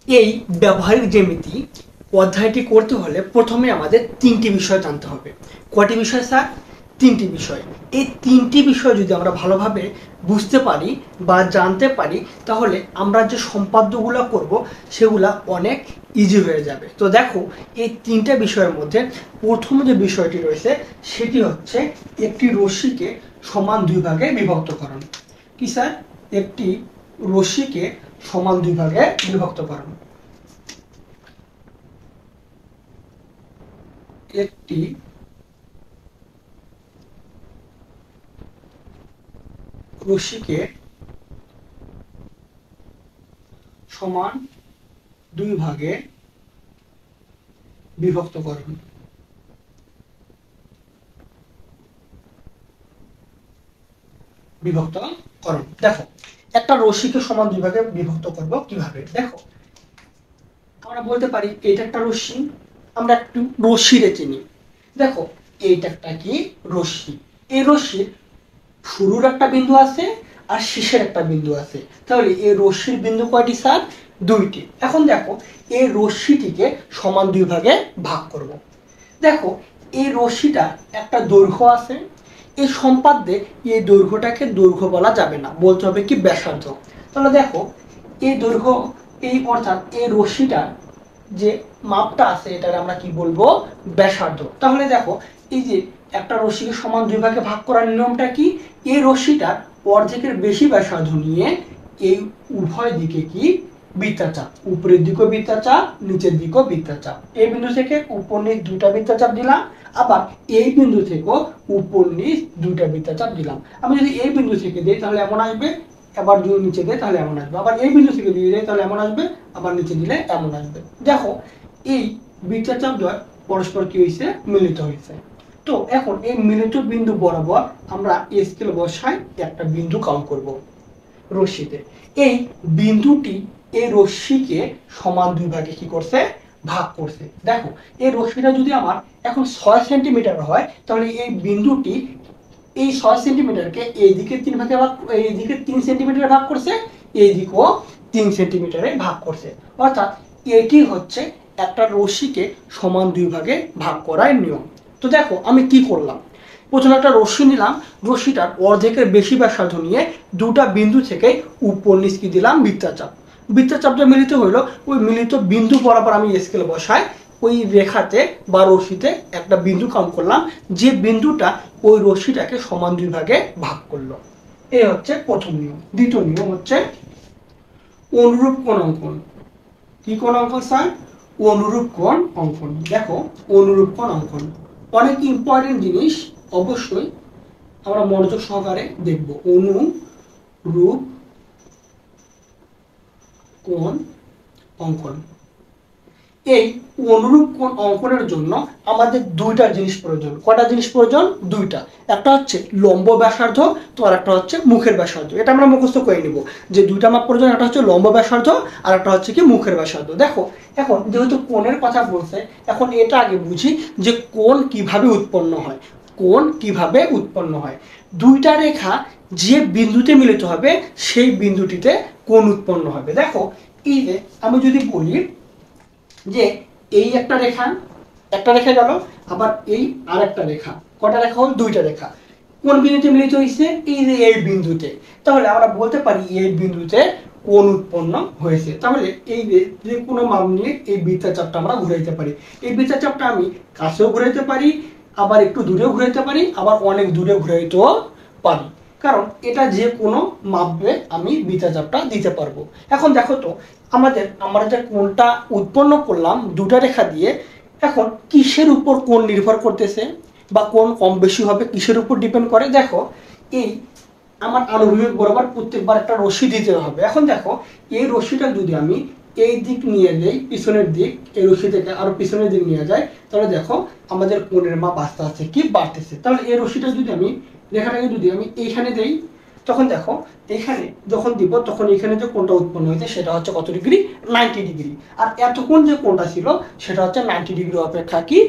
এই ব্যবহারিক জ্যামিতি অধ্যায়টি করতে হলে প্রথমে আমাদের তিনটি বিষয় জানতে হবে। কয়টি বিষয় স্যার? তিনটি বিষয়। এই তিনটি বিষয় যদি আমরা ভালোভাবে বুঝতে পারি বা জানতে পারি তাহলে আমরা যে সম্পাদ্যগুলো করব সেগুলা অনেক ইজি হয়ে যাবে। তো দেখো, এই তিনটা বিষয়ের মধ্যে প্রথম যে বিষয়টি রয়েছে সেটি হচ্ছে একটি রশ্মিকে সমান দুই ভাগে বিভক্তকরণ। কি স্যার? একটি রশ্মিকে সমান দুই ভাগে বিভক্তকরণ। একটি রশ্মিকে সমান দুই ভাগে বিভক্তকরণ। দেখো, একটা রশ্মিকে সমান দুই ভাগে বিভক্ত করব কিভাবে? দেখো, আমরা বলতে পারি এটা একটা রশ্মি, আমরা একটু রশ্মিরে চিনি। দেখো, এইটা একটা কি রশ্মি। এই রশ্মির শুরুর একটা বিন্দু আছে আর শেষের একটা বিন্দু আছে। তাহলে এই রশ্মির বিন্দু কয়টি স্যার? দুইটি। এখন দেখো, এই রশ্মিটিকে সমান দুই ভাগে ভাগ করব। দেখো, এই রশ্মিটা একটা দৈর্ঘ্য আছে। এই সম্পাদ্যে এই দৈর্ঘ্যটাকে দৈর্ঘ্য বলা যাবে না, বলতে হবে কি ব্যাসার্ধ। তাহলে দেখো, এই দৈর্ঘ্য, এই অর্থাৎ এই রশ্মিটা যে মাপটা আছে এটার আমরা কি বলবো? ব্যাসার্ধ। তাহলে দেখো, এই যে একটা রশ্মিকে সমান দুই ভাগে ভাগ করার নিয়মটা কি? এই রশ্মিটা অর্ধেকের বেশি ব্যাসার্ধ নিয়ে এই উভয় দিকে কি বৃত্তাচাপ, উপরের দিকেও বৃত্তাচাপ, নিচের দিকেও বৃত্তাচাপ। এই বিন্দু থেকে উপর নিচ দুইটা বৃত্তাচাপ দিলাম, আবার এই বিন্দু থেকেও উপর নিচ দুইটা বৃত্তাচাপ দিলাম। আমি যদি এই বিন্দু থেকে দিই তাহলে এমন আসবে, আবার যদি নিচে দেয় তাহলে এমন আসবে, আবার এই বিন্দু থেকে দিয়ে দেয় তাহলে এমন আসবে, আবার নিচে দিলে এমন আসবে। দেখো, এই বৃত্তাচাপ দ্বয় পরস্পর কি হয়েছে? মিলিত হয়েছে। তো এখন এই মিলিত বিন্দু বরাবর আমরা স্কেল বসাই একটা বিন্দু কাউন্ট করব রশ্মিতে। এই বিন্দুটি এই রশ্মিকে সমান দুই ভাগে কি করছে? ভাগ করছে। দেখো, এই রশ্মিটা যদি আমার এখন 6 সেন্টিমিটার হয় তাহলে এই বিন্দুটি এই 6 সেন্টিমিটারকে এইদিকে 3 ভাগে ভাগ, এইদিকে 3 সেন্টিমিটারে ভাগ করছে, এইদিকেও 3 সেন্টিমিটারে ভাগ করছে। অর্থাৎ এটি হচ্ছে একটা রশ্মিকে সমান দুই ভাগে ভাগ করার নিয়ম। তো দেখো, আমি কি করলাম? প্রথমে একটা রশ্মি নিলাম, রশ্মিটার অর্ধেকের বেশি ব্যাসার্ধ নিয়ে দুটা বিন্দু থেকে উপর নিচ কি দিলাম? বৃত্তাচাপ। বৃত্তাচাপটা মিলিত হইলো, ওই মিলিত বিন্দু বরাবর আমি স্কেল বসাই ওই রেখাতে বা রশ্মিতে একটা বিন্দু কাউন্ট করলাম, যে বিন্দুটা ওই রশ্মিটাকে সমান দুই ভাগে ভাগ করলো। এই হচ্ছে প্রথম নিয়ম। দ্বিতীয় নিয়ম হচ্ছে অনুরূপ কোণ অঙ্কন। কি কোণ অঙ্কন স্যার? অনুরূপ কোণ অঙ্কন। দেখো, অনুরূপ কোণ অঙ্কন অনেক ইম্পর্টেন্ট জিনিস, অবশ্যই আমরা মনোযোগ সহকারে দেখব। অনুরূপ কোণ অঙ্কন। এই অনুরূপ কোণ অঙ্কনের জন্য আমাদের দুইটা জিনিস প্রয়োজন। কয়টা জিনিস প্রয়োজন? দুইটা। একটা হচ্ছে লম্ব ব্যাসার্ধ, তো আর একটা হচ্ছে মুখের ব্যাসার্ধ। এটা আমরা মুখস্থ করে নিব যে দুইটা মাপ প্রয়োজন, একটা হচ্ছে লম্ব ব্যাসার্ধ আর একটা হচ্ছে কি মুখের ব্যাসার্ধ। দেখো, এখন যেহেতু কোণের কথা বলছে, এখন এটা আগে বুঝি যে কোণ কিভাবে উৎপন্ন হয়। কোণ কিভাবে উৎপন্ন হয়? দুইটা রেখা যে বিন্দুতে মিলিত হবে সেই বিন্দুটিতে কোণ উৎপন্ন হবে। দেখো, এই যে আমি যদি বলি যে এই একটা রেখা গেল, আবার এই আর একটা রেখা, কটা রেখা হল? দুইটা রেখা। কোন বিন্দুতে মিলিত হয়েছে? এই যে এই বিন্দুতে। তাহলে আমরা বলতে পারি এই বিন্দুতে কোণ উৎপন্ন হয়েছে। তাহলে এই যে কোনো মান নিয়ে এই বৃত্তচাপটা আমরা ঘুরাইতে পারি। এই বৃত্তচাপটা আমি কাছেও ঘুরাইতে পারি, আবার একটু দূরেও ঘুরাইতে পারি, আবার অনেক দূরে ঘুরাইতেও পারি, কারণ এটা যে কোনো মাপে আমি বৃত্তচাপটা দিতে পারবো। এখন দেখো তো, আমরা যে কোণটা উৎপন্ন করলাম দুটা রেখা দিয়ে, এখন কিসের উপর কোণ নির্ভর করতেছে বা কোণ কম বেশি হবে কিসের উপর ডিপেন্ড করে? দেখো, এই আমার আনুভূমিক বরাবর প্রত্যেকবার একটা রশ্মি দিতে হবে। এখন দেখো, এই রশ্মিটা যদি আমি এই দিক নিয়ে যাই, পিছনের দিক, এই রশ্মি থেকে আরো পিছনের দিক নিয়ে যাই, তাহলে দেখো আমাদের কোণের মাপ আস্তে আস্তে কি বাড়তেছে। তাহলে এই রশ্মিটা যদি আমি, রেখাটাকে যদি আমি এইখানে দেই, তখন দেখো এখানে যখন দিব তখন এখানে যে কোণটা উৎপন্ন হয়েছে সেটা হচ্ছে কত ডিগ্রি? 90 ডিগ্রি। আর এতক্ষণ যে কোণটা ছিল সেটা হচ্ছে 90 ডিগ্রি অপেক্ষা কি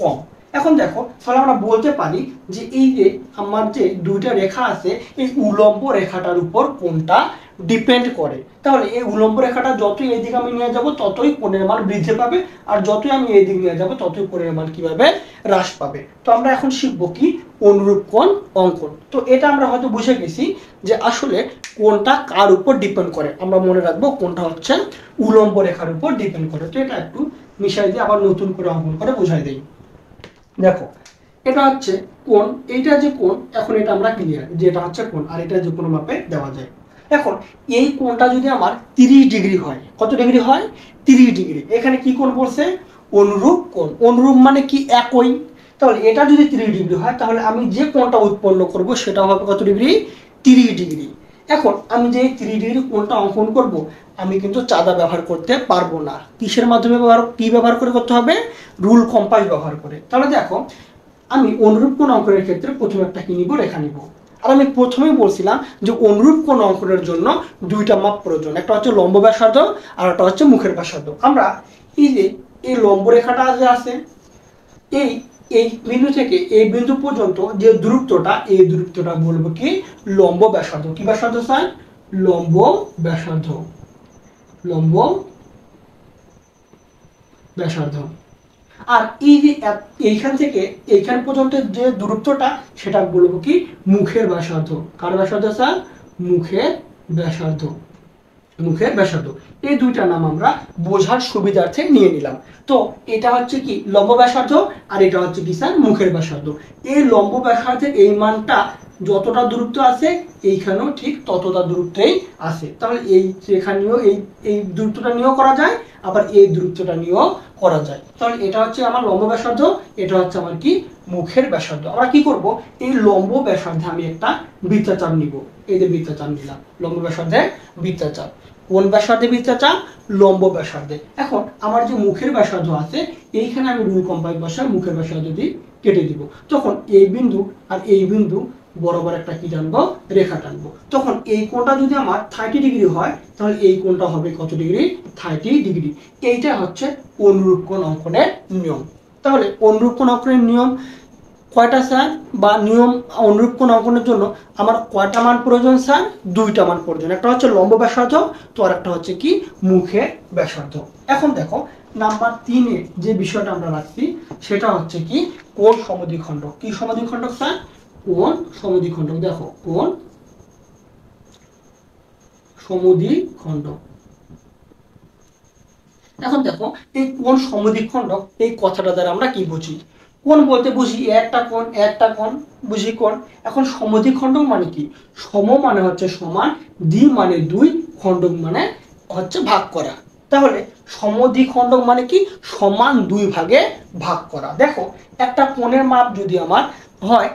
কম। এখন দেখো, তাহলে আমরা বলতে পারি যে এই যে আমার যে দুইটা রেখা আছে এই উলম্ব রেখাটার উপর কোণটা ডিপেন্ড করে। তাহলে এই উলম্ব রেখাটা যতই এইদিকে আমি নিয়ে যাব ততই কোণের মান বৃদ্ধি পাবে, আর যতই আমি এইদিকে নিয়ে যাব ততই কোণের মান কি পাবে, হ্রাস পাবে। তো আমরা এখন শিখব কি অনুরূপ কোণ অঙ্কন। তো এটা আমরা হয়তো বুঝে গেছি যে আসলে কোণটা কার উপর ডিপেন্ড করে। আমরা মনে রাখবো কোণটা হচ্ছে উলম্ব রেখার উপর ডিপেন্ড করে। তো এটা একটু মিশাই দিয়ে আবার নতুন করে অঙ্কন করে বুঝাই দেই। দেখো এটা হচ্ছে কোণ, এইটা যে কোণ, এখন এটা আমরা ক্লিয়ার যে এটা হচ্ছে কোণ, আর এটা যে কোনো মাপে দেওয়া যায়। এখন এই কোণটা যদি আমার 30 ডিগ্রি হয়, কত ডিগ্রি হয়, 30 ডিগ্রি। এখানে কি কোণ বলছে, অনুরূপ কোণ। অনুরূপ মানে কি একই। তাহলে এটা যদি 30 ডিগ্রি হয় তাহলে আমি যে কোণটা উৎপন্ন করব সেটা হবে কত ডিগ্রি, 30 ডিগ্রি। এখন আমি যে 30 ডিগ্রি কোণটা অঙ্কন করব আমি কিন্তু চাঁদা ব্যবহার করতে পারবো না। কিসের মাধ্যমে ব্যবহার করে করতে হবে, রুল কম্পাস ব্যবহার করে। তাহলে দেখো আমি অনুরূপ কোণ অঙ্কনের ক্ষেত্রে প্রথমে একটা কি নিব, রেখা নিব। আর আমি প্রথমেই বলছিলাম যে অনুরূপ কোণ অঙ্কনের জন্য দুইটা মাপ প্রয়োজন, একটা হচ্ছে লম্ব ব্যাসার্ধ আর একটা হচ্ছে মুখের ব্যাসার্ধ। আমরা এই যে এই লম্ব রেখাটা যে আছে, এই এই বিন্দু থেকে এই বিন্দু পর্যন্ত যে দূরত্বটা, এই দূরত্বটা বলবো কি লম্ব ব্যাসার্ধ। কি ব্যাসার্ধ স্যার, লম্ব ব্যাসার্ধ, লম্ব ব্যাসার্ধ। আর এই যে এইখান থেকে এইখান পর্যন্ত যে দূরত্বটা সেটা বলবো কি মুখের ব্যাসার্ধ। কার ব্যাসার্ধ স্যার, মুখের ব্যাসার্ধ, মুখের ব্যাসার্ধ। এই দুইটা নাম আমরা বোঝার সুবিধার্থে নিয়ে নিলাম। তো এটা হচ্ছে কি লম্ব ব্যাসার্ধ আর এটা হচ্ছে কি স্যার মুখের ব্যাসার্ধ। এই লম্ব ব্যাসার্ধের এই মানটা যতটা দূরত্ব আছে এইখানেও ঠিক ততটা দূরত্বেই আছে। তাহলে এই এখানেও এই দূরত্বটা নিয়েও করা যায়, আবার এই দূরত্বটা নিয়েও করা যায়। তাহলে এটা হচ্ছে আমার লম্ব ব্যাসার্ধ, এটা হচ্ছে আমার কি মুখের ব্যাসার্ধ। আমরা কি করব, এই লম্ব ব্যাসার্ধে আমি একটা বৃত্তাচাপ নিব। এই যে বৃত্তাচাপ নিলাম, লম্ব ব্যাসার্ধে বৃত্তাচাপ। কোন ব্যাসার্ধে বৃত্তাচাপ, লম্ব ব্যাসার্ধে। এখন আমার যে মুখের ব্যাসার্ধ আছে এইখানে আমি রুল কম্পাস বসায় মুখের ব্যাসার্ধ দিয়ে কেটে দিব। তখন এই বিন্দু আর এই বিন্দু বরাবর একটা কি টানবো, রেখা টানবো। তখন এই কোণটা যদি আমার 30 ডিগ্রি হয় তাহলে এই কোণটা হবে কত ডিগ্রি, 30 ডিগ্রি। এইটা হচ্ছে অনুরূপ কোণ অঙ্কনের নিয়ম। তাহলে অনুরূপ কোণ অঙ্কনের নিয়ম কয়টা স্যার, বা নিয়ম অনুরূপ কোণ অঙ্কনের জন্য আমার কয়টা মান প্রয়োজন স্যার, দুইটা মান প্রয়োজন। একটা হচ্ছে লম্ব ব্যাসার্ধ, তো আর একটা হচ্ছে কি মুখের ব্যাসার্ধ। এখন দেখো নাম্বার 3-এ যে বিষয়টা আমরা রাখছি সেটা হচ্ছে কি কোণ সমদ্বিখণ্ড। কি সমদ্বিখণ্ড স্যার, কোণ সমদ্বিখণ্ড। দেখো কোণ সমদ্বিখণ্ড। এখন দেখো এই কোণ সমদ্বিখণ্ড এই কথাটা দ্বারা আমরা কি বুঝি, কোণ বলতে বুঝি একটা কোণ, একটা কোণ বুঝি কোণ। এখন সমদ্বিখণ্ড মানে কি, সম মানে হচ্ছে সমান, দ্বি মানে দুই, খণ্ডক মানে হচ্ছে ভাগ করা। তাহলে সমদ্বিখণ্ডক মানে কি সমান দুই ভাগে ভাগ করা। দেখো একটা কোণের মাপ যদি আমার হয়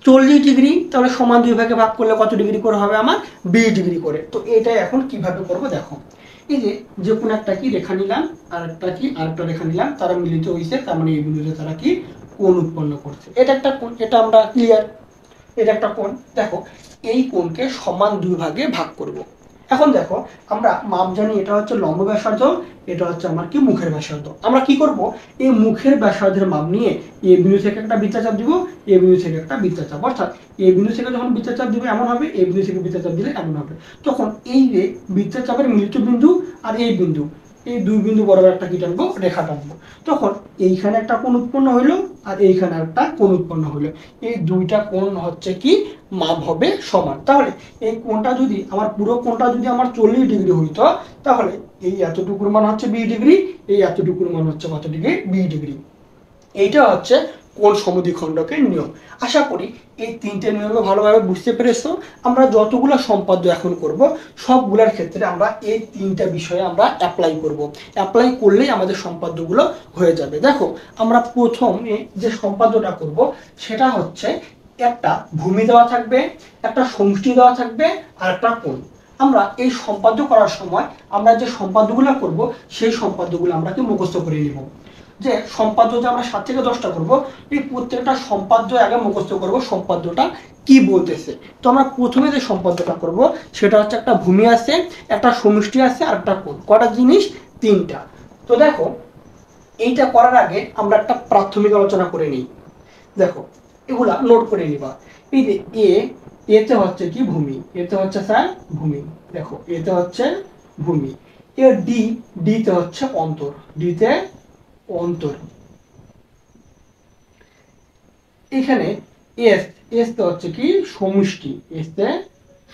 40 ডিগ্রি তাহলে সমান দুই ভাগে ভাগ করলে কত ডিগ্রি করে হবে আমার, 20 ডিগ্রি করে। তো এটাই এখন কিভাবে করব দেখো, এই যে কোনো একটা কি রেখা নিলাম আর একটা কি আরেকটা রেখা নিলাম, তারা মিলিত হয়েছে, তার মানে এই বিন্দুতে তারা কি কোণ উৎপন্ন করছে। এটা একটা কোণ, এটা আমরা ক্লিয়ার, এটা একটা কোণ। দেখো এই কোণকে সমান দুই ভাগে ভাগ করব। এখন দেখো আমরা মাপ জানি, এটা হচ্ছে লম্ব ব্যাসার্ধ, এটা হচ্ছে আমার কি মুখের ব্যাসার্ধ। আমরা কি করব, এই মুখের ব্যাসার্ধের মাপ নিয়ে এই বিন্দু থেকে একটা বৃত্তচাপ দিব, এই বিন্দু থেকে একটা বৃত্তচাপ, অর্থাৎ এই বিন্দু থেকে যখন বৃত্তচাপ দিব এমন হবে, এই বিন্দু থেকে বৃত্তচাপ দিলে এমন হবে। তখন এই যে বৃত্তচাপের মিলিত বিন্দু আর এই বিন্দু, এই দুই বিন্দু বরাবর একটা কি টানবো, রেখা টানবো। তখন এইখানে একটা কোণ উৎপন্ন হইলো আর এইখানে একটা কোণ উৎপন্ন হইলো। এই দুইটা কোণ হচ্ছে কি মাপ হবে সমান। তাহলে এই কোণটা যদি আমার পুরো কোণটা যদি আমার 40 ডিগ্রি হইতো তাহলে এই এতটুকুর মান হচ্ছে 20 ডিগ্রি, এই এতটুকুর মান হচ্ছে কত ডিগ্রি, 20 ডিগ্রি। এইটা হচ্ছে কোণ সমদ্বিখণ্ডকের নিয়ম। আশা করি এই তিনটে নিয়মে ভালোভাবে বুঝতে পেরেছো। আমরা যতগুলো সম্পাদ্য এখন করব সবগুলোর ক্ষেত্রে আমরা এই তিনটা বিষয়ে আমরা অ্যাপ্লাই করব। অ্যাপ্লাই করলেই আমাদের সম্পাদ্যগুলো হয়ে যাবে। দেখো আমরা প্রথমে যে সম্পাদ্যটা করব সেটা হচ্ছে একটা ভূমি দেওয়া থাকবে, একটা সমষ্টি দেওয়া থাকবে আর একটা কোণ। আমরা এই সম্পাদ্য করার সময় আমরা যে সম্পাদ্যগুলো করব সেই সম্পাদ্যগুলো আমরা কি মুখস্থ করে নিব। যে সম্পাদ্য যে আমরা 7 থেকে 10টা করব, এই প্রত্যেকটা সম্পাদ্য আগে মুখস্থ করব সম্পাদ্যটা কি বলতেছে। তো আমরা প্রথমে যে সম্পাদ্যটা করব সেটা হচ্ছে একটা ভূমি আছে, একটা সমষ্টি আছে আর একটা কোণ। কটা জিনিস, তিনটা। তো দেখো এইটা করার আগে আমরা একটা প্রাথমিক আলোচনা করে নিই। দেখো এগুলা নোট করে নিবা। এই যে এতে হচ্ছে কি ভূমি, এতে হচ্ছে স্যার ভূমি। দেখো এতে হচ্ছে ভূমি, এর ডি, ডিতে হচ্ছে অন্তর, ডিতে অন্তর। এখানে এস, এস তে হচ্ছে কি সমষ্টি, এস তে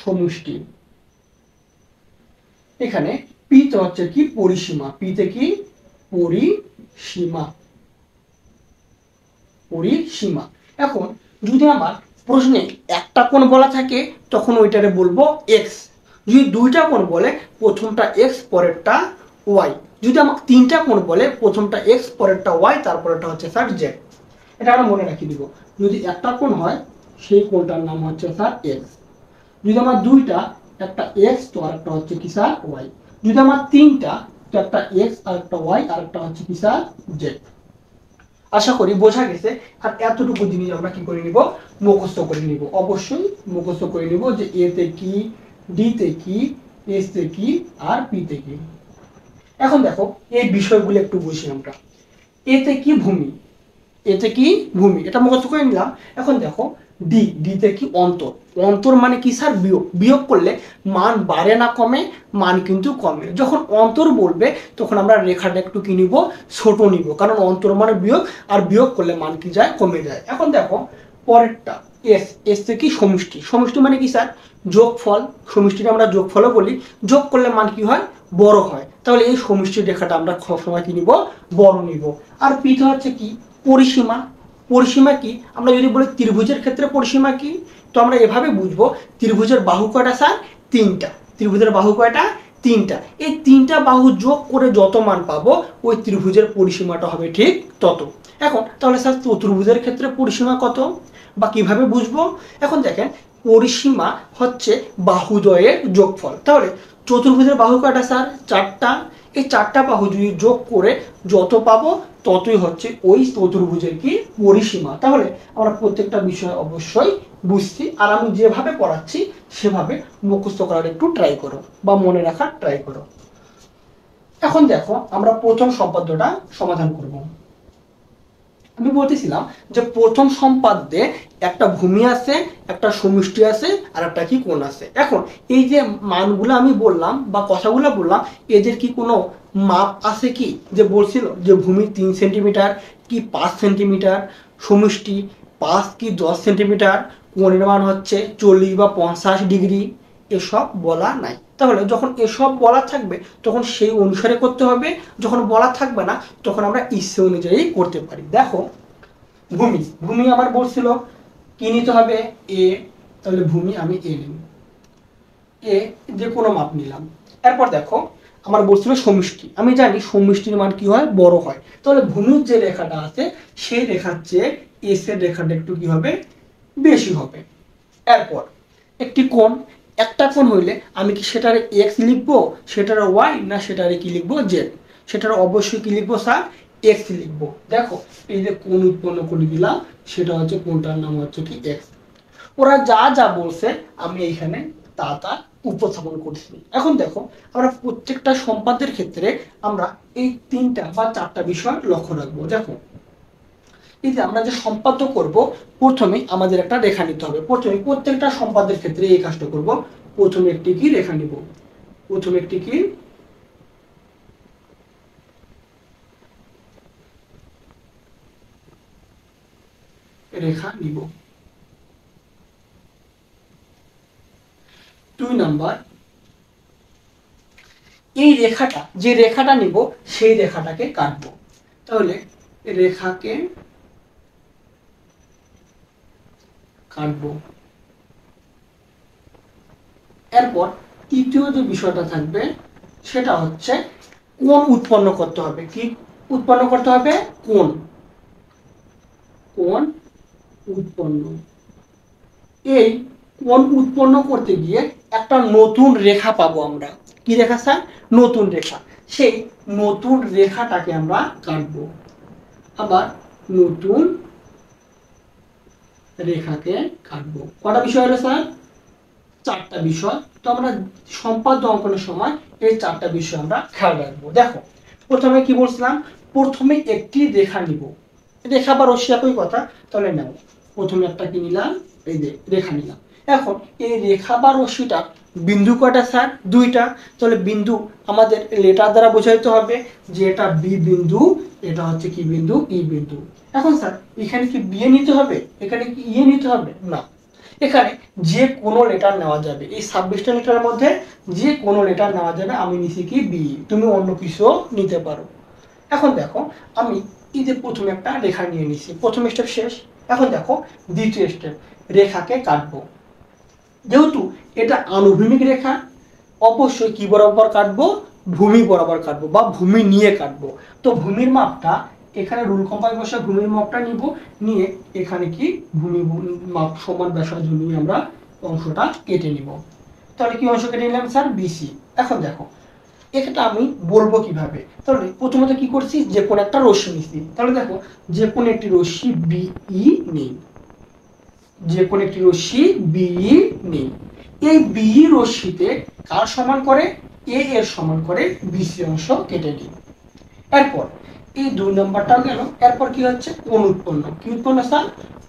সমষ্টি। এখানে পি তে হচ্ছে কি পরিসীমা, পি তে কি পরিসীমা, পরিসীমা। এখন যদি আমার প্রশ্নে একটা কোণ বলা থাকে তখন ওইটারে বলবো এক্স, যদি দুইটা কোণ বলে প্রথমটা এক্স পরেরটা ওয়াই, যদি আমাকে তিনটা কোণ বলে প্রথমটা এক্স পরেরটা ওয়াই তারপরেরটা হচ্ছে স্যার জেড। এটা আমরা মনে রাখি দিব। যদি একটা কোণ হয় সেই কোণটার নাম হচ্ছে স্যার এক্স, যদি আমার দুইটা, একটা এক্স তো আর একটা হচ্ছে কি স্যার ওয়াই, যদি আমার তিনটা তো একটা এক্স আর একটা ওয়াই আর একটা হচ্ছে কি স্যার জেড। আশা করি বোঝা গেছে। আর এতটুকু জিনিস আমরা কি করে নিব, মুখস্থ করে নিব, অবশ্যই মুখস্থ করে নিব যে এ তে কি, ডি তে কি, এস তে কি আর পি তে কি। এখন দেখো এই বিষয়গুলো একটু বুঝি আমরা। এতে কি ভূমি, এতে কি ভূমি, এটা মুখস্থ করে নিলাম। এখন দেখো ডি, ডিতে কি অন্তর, অন্তর মানে কি স্যার বিয়োগ, বিয়োগ করলে মান বাড়ে না কমে, মান কিন্তু কমে। যখন অন্তর বলবে তখন আমরা রেখাটা একটু কি নিব, ছোট নিব, কারণ অন্তর মানে বিয়োগ, আর বিয়োগ করলে মান কি যায়, কমে যায়। এখন দেখো পরেরটা এস, এস থেকে কি সমষ্টি, সমষ্টি মানে কি স্যার যোগফল, সমষ্টিটা আমরা যোগফলও বলি, যোগ করলে মান কি হয়, বড় হয়। তাহলে এই সমষ্টির রেখাটা আমরা সবসময় কি নিব, বড় নিব। আর পিঠা হচ্ছে কি পরিসীমা, পরিসীমা কি আমরা যদি বলি ত্রিভুজের ক্ষেত্রে পরিসীমা কি, তো আমরা এভাবে বুঝবো ত্রিভুজের বাহু কয়টা স্যার, তিনটা, ত্রিভুজের বাহু কয়টা, তিনটা, এই তিনটা বাহু যোগ করে যত মান পাবো ওই ত্রিভুজের পরিসীমাটা হবে ঠিক তত। এখন তাহলে স্যার চতুর্ভুজের ক্ষেত্রে পরিসীমা কত বা কিভাবে বুঝবো, এখন দেখেন পরিসীমা হচ্ছে বাহুদ্বয়ের যোগফল। তাহলে চতুর্ভুজের বাহু কয়টা স্যার, চারটা, এই চারটা বাহু যদি যোগ করে যত পাবো ততই হচ্ছে ওই চতুর্ভুজের কি পরিসীমা। তাহলে আমরা প্রত্যেকটা বিষয় অবশ্যই বুঝছি, আর আমি যেভাবে পড়াচ্ছি সেভাবে মুখস্থ করার একটু ট্রাই করো বা মনে রাখার ট্রাই করো। এখন দেখো আমরা প্রথম সম্পাদ্যটা সমাধান করব। আমি বলতেছিলাম যে প্রথম সম্পাদ্যে একটা ভূমি আছে, একটা সমষ্টি আছে আর একটা কি কোণ আছে। এখন এই যে মানগুলো আমি বললাম বা কথাগুলো বললাম এদের কি কোনো মাপ আছে কি, যে বলছিল যে ভূমি 3 সেন্টিমিটার কি 5 সেন্টিমিটার, সমষ্টি 5 কি 10 সেন্টিমিটার, কোণের মান হচ্ছে 40 বা 50 ডিগ্রি, এসব বলা নাই। তাহলে যখন এসব বলা থাকবে তখন সেই অনুসারে করতে হবে, যখন বলা থাকবে না তখন আমরা ইচ্ছে অনুযায়ী করতে পারি। দেখো ভূমি, ভূমি আমার বলছিল কি নিতে হবে এ, তাহলে ভূমি আমি এ নিই, এ যে কোনো মাপ নিলাম। এরপর দেখো আমার বলছিল সমষ্টি, আমি জানি সমষ্টির মান কি হয়, বড় হয়। তাহলে ভূমির যে রেখাটা আছে সেই রেখার চেয়ে এস এর রেখাটা একটু কি হবে, বেশি হবে। এরপর একটি কোণ, একটা কোণ হইলে আমি কি সেটার এক্স লিখবো, সেটার ওয়াই, না সেটারে কি লিখবো জেড, সেটার অবশ্যই কি লিখবো স্যার এক্স লিখবো। দেখো এই যে কোণ উৎপন্ন করে দিলাম সেটা হচ্ছে কোণটার নাম হচ্ছে কি এক্স। ওরা যা যা বলছে আমি এইখানে তা তা উপস্থাপন করছি। এখন দেখো আমরা প্রত্যেকটা সম্পাদ্যের ক্ষেত্রে আমরা এই 3টা বা 4টা বিষয় লক্ষ্য রাখবো। দেখো এই যে আমরা যে সম্পাদ্য করব প্রথমে আমাদের একটা রেখা নিতে হবে। প্রথমে প্রত্যেকটা সম্পাদ্যের ক্ষেত্রে এই কাজটা করব, প্রথমে একটি কি রেখা নিব, প্রথমে একটি কি রেখা নিব। 2 নাম্বার এই রেখাটা, যে রেখাটা নিব সেই রেখাটাকে কাটবো। তাহলে রেখাকে কাটবো। এরপর তৃতীয় যে বিষয়টা থাকবে সেটা হচ্ছে কোণ উৎপন্ন করতে হবে। কি উৎপন্ন করতে হবে, কোণ, কোণ উৎপন্ন। এই কোণ উৎপন্ন করতে গিয়ে একটা নতুন রেখা পাবো আমরা। কি রেখা স্যার, নতুন রেখা। সেই নতুন রেখাটাকে আমরা কাটবো। আবার নতুন রেখাকে কাটবো। কটা বিষয় হলো স্যার, 4টা বিষয়। তো আমরা সম্পাদ্য অঙ্কনের সময় এই 4টা বিষয় আমরা খেয়াল রাখবো। দেখো প্রথমে কি বলছিলাম, প্রথমে একটি রেখা নিব, রেখা বা রশ্মি একই কথা। তাহলে নাও প্রথমে একটা কি নিলাম, এই যে রেখা নিলাম। এখন এই রেখা বা রশ্মিটা বিন্দু কয়টা স্যার? দুইটা। তাহলে বিন্দু আমাদের লেটার দ্বারা বোঝাইতে হবে যে এটা বি বিন্দু, এটা হচ্ছে কি বিন্দু? ই বিন্দু। এখন স্যার এখানে কি বি নিতে হবে, এখানে কি ই নিতে হবে? না, এখানে যে কোনো লেটার নেওয়া যাবে। এই 26টা লেটারের মধ্যে যে কোনো লেটার নেওয়া যাবে। আমি নিছি কি বি, তুমি অন্য কিছুও নিতে পারো। এখন দেখো আমি এই যে প্রথমে একটা রেখা নিয়ে নিছি, প্রথম স্টেপ শেষ। এখন দেখো দ্বিতীয় স্টেপ, রেখাকে কাটবো। যেহেতু এটা আনুভূমিক রেখা, অবশ্যই কি বরাবর কাটবো? ভূমি বরাবর কাটবো বা ভূমি নিয়ে কাটবো। তো ভূমির মাপটা এখানে রুল কম্পাস বসে ভূমির মাপটা নিব, নিয়ে এখানে কি ভূমি মাপ সমান ব্যাসার্ধ নিয়ে আমরা অংশটা কেটে নিব। তাহলে কি অংশ কেটে নিলাম স্যার? বিসি। এখন দেখো এটা আমি বলবো কিভাবে? তাহলে প্রথমত কি করছি, যে কোনো একটা রশ্মি নিচ্ছি। তাহলে দেখো যে কোনো একটি রশ্মি বিই নেই, যে কোনো একটি রশ্মি বিই নেই। এই বিই রশ্মিতে কার সমান করে? এ এর সমান করে বিসি অংশ কেটে নিই। এরপর এই 2 নম্বরটা গেল। এরপর কি হচ্ছে? কোণ উৎপন্ন। কি উৎপন্ন স্যার?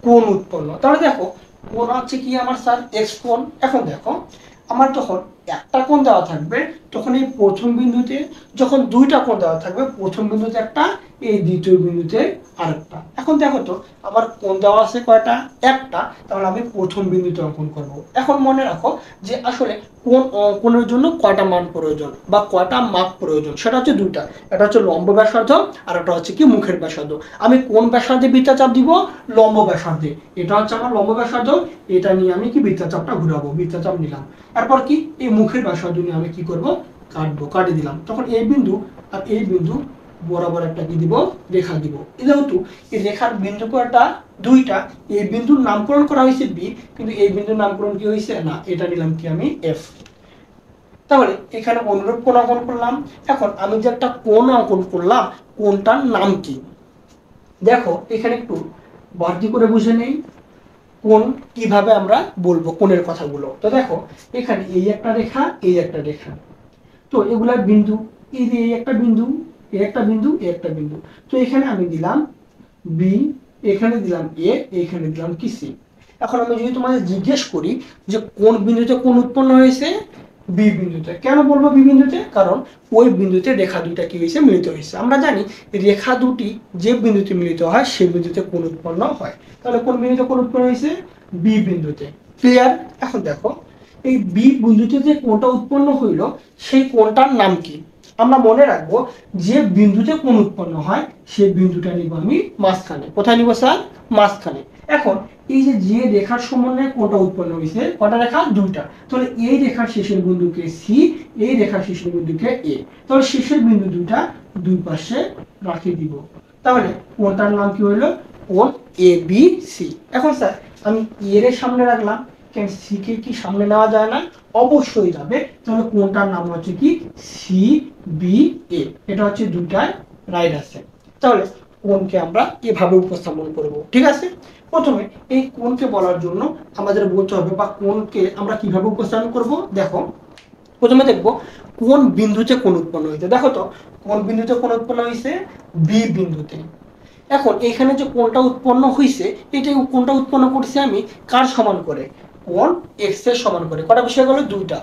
কোণ উৎপন্ন। তাহলে দেখো কোণ হচ্ছে কি আমার স্যার? এক্স কোণ। এখন দেখো আমার যখন একটা কোণ দেওয়া থাকবে তখন এই প্রথম বিন্দুতে, যখন দুইটা কোণ দেওয়া থাকবে, প্রথম বিন্দুতে একটা, এই দ্বিতীয় বিন্দুতে আরেকটা। এখন দেখো তো আমার কোণ দেওয়া আছে কয়টা? একটা। তাহলে আমি প্রথম বিন্দুতে অঙ্কন করব। এখন মনে রাখো যে আসলে কোণ অঙ্কনের জন্য কয়টা মান প্রয়োজন বা কয়টা মাপ প্রয়োজন, সেটা হচ্ছে দুইটা। এটা হচ্ছে লম্ব ব্যাসার্ধ আর এটা হচ্ছে কি মুখের ব্যাসার্ধ। আমি কোন ব্যাসার্ধে বৃত্তচাপ দিব? লম্ব ব্যাসার্ধে। এটা হচ্ছে আমার লম্ব ব্যাসার্ধ, এটা নিয়ে আমি কি বৃত্তচাপটা ঘুরাবো, বৃত্তচাপ নিলাম। এরপর কি এই মুখের ব্যাসার্ধ নিয়ে আমি কি করব? কাটবো, কাটি দিলাম। তখন এই বিন্দু আর এই বিন্দু বরাবর একটা কি দিব? রেখা দিব। যেহেতু এই রেখার বিন্দু কয়টা? দুইটা। এই বিন্দুর নামকরণ করা হয়েছে বি, কিন্তু এই বিন্দুর নামকরণ কি হয়েছে? না, এটা নিলাম কি আমি? এফ। তাহলে এখানে অনুরূপ কোণ অঙ্কন করলাম। এখন আমি যে একটা কোণ অঙ্কন করলাম, কোণটার নাম কি? দেখো এখানে একটু বাড়তি করে বুঝে নেই কোণ কিভাবে আমরা বলবো কোণের কথাগুলো। তো দেখো এখানে এই একটা রেখা, এই একটা রেখা, তো এগুলা বিন্দু। এই যে এই একটা বিন্দু, এই একটা বিন্দু, এই একটা বিন্দু। তো এখানে আমি দিলাম বি, এখানে দিলাম এ, এখানে দিলাম কি সি। এখন আমি যদি তোমাদের জিজ্ঞেস করি যে কোন বিন্দুতে কোণ উৎপন্ন হয়েছে? বি বিন্দুতে। কেন বলবো বি বিন্দুতে? কারণ ওই বিন্দুতে রেখা দুইটা কি হয়েছে? মিলিত হয়েছে। আমরা জানি রেখা দুটি যে বিন্দুতে মিলিত হয় সেই বিন্দুতে কোণ উৎপন্ন হয়। তাহলে কোন বিন্দুতে কোণ উৎপন্ন হয়েছে? বি বিন্দুতে। ক্লিয়ার? এখন দেখো এই বি বিন্দুতে যে কোণটা উৎপন্ন হইল সেই কোণটার নাম কি? আমরা মনে রাখবো যে বিন্দুতে কোণ উৎপন্ন হয় সেই বিন্দুটা নিব আমি মাঝখানে। কোথায় নিব স্যার? মাঝখানে। এখন এই যে যে রেখার সমন্বয়ে কোণটা উৎপন্ন হয়েছে, কটা রেখা? দুইটা। তাহলে এই রেখার শেষের বিন্দুকে সি, এই রেখার শেষের বিন্দুকে এ। তাহলে শেষের বিন্দু দুইটা দুই পাশে রাখি দিব। তাহলে কোণটার নাম কি হলো? কোণ এ বি সি। এখন স্যার আমি এর সামনে রাখলাম, কেন সি কে কি সামনে নেওয়া যায় না? অবশ্যই যাবে। তাহলে কোণটার নাম হচ্ছে কি? C B A. এটা হচ্ছে দুইটায় রাইট আছে। তাহলে কোণকে আমরা এভাবে উপস্থাপন করব। ঠিক আছে? প্রথমে এই কোণকে বলার জন্য আমাদের বলতে হবে বা কোণকে আমরা কিভাবে উপস্থাপন করব। দেখো প্রথমে দেখব কোন বিন্দুতে কোণ উৎপন্ন হয়েছে। দেখো তো কোন বিন্দুতে কোণ উৎপন্ন হয়েছে? বি বিন্দুতে। এখন এখানে যে কোণটা উৎপন্ন হয়েছে, এটাই কোণটা উৎপন্ন করছি আমি কার সমান করে? কোণ এক্স এর সমান করে। কটা বিষয় গেল? দুইটা।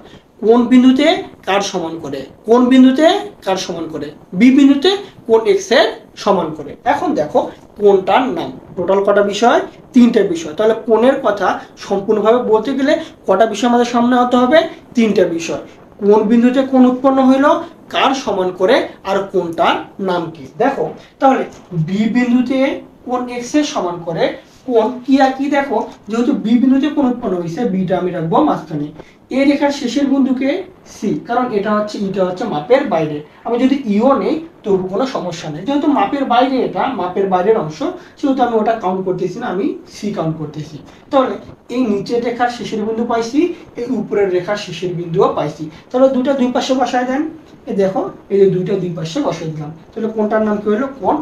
কোন বিন্দুতে কার সমান করে? কোন বিন্দুতে কার সমান করে? বি বিন্দুতে কোণ এক্স এর সমান করে। এখন দেখো কোণটার নাম। টোটাল কটা বিষয়? তিনটে বিষয়। তাহলে কোণের কথা সম্পূর্ণভাবে বলতে গেলে কটা বিষয় আমাদের সামনে হতে হবে? তিনটে বিষয়। কোন বিন্দুতে কোণ উৎপন্ন হইলো, কার সমান করে, আর কোণটার নাম কি। দেখো তাহলে বি বিন্দুতে কোণ এক্স এর সমান করে কোণ কি আর কি? দেখো যেহেতু বি বিন্দুতে কোণ উৎপন্ন হয়েছে, বিটা আমি রাখবো মাঝখানে। এই রেখার শেষের বিন্দুকে সি, কারণ এটা হচ্ছে ইটা হচ্ছে মাপের বাইরে। আমি যদি ইও নেই তবু কোনো সমস্যা নেই, যেহেতু মাপের বাইরে, এটা মাপের বাইরের অংশ, সেহেতু আমি ওটা কাউন্ট করতেছি না, আমি সি কাউন্ট করতেছি। তাহলে এই নিচের রেখার শেষের বিন্দু পাইছি, এই উপরের রেখার শেষের বিন্দুও পাইছি। তাহলে দুটো দুই পাশে বসায় দেন। এই দেখো এই যে দুইটা দুই পাশে বসাই দিলাম। তাহলে কোণটার নাম কি হলো? কোণ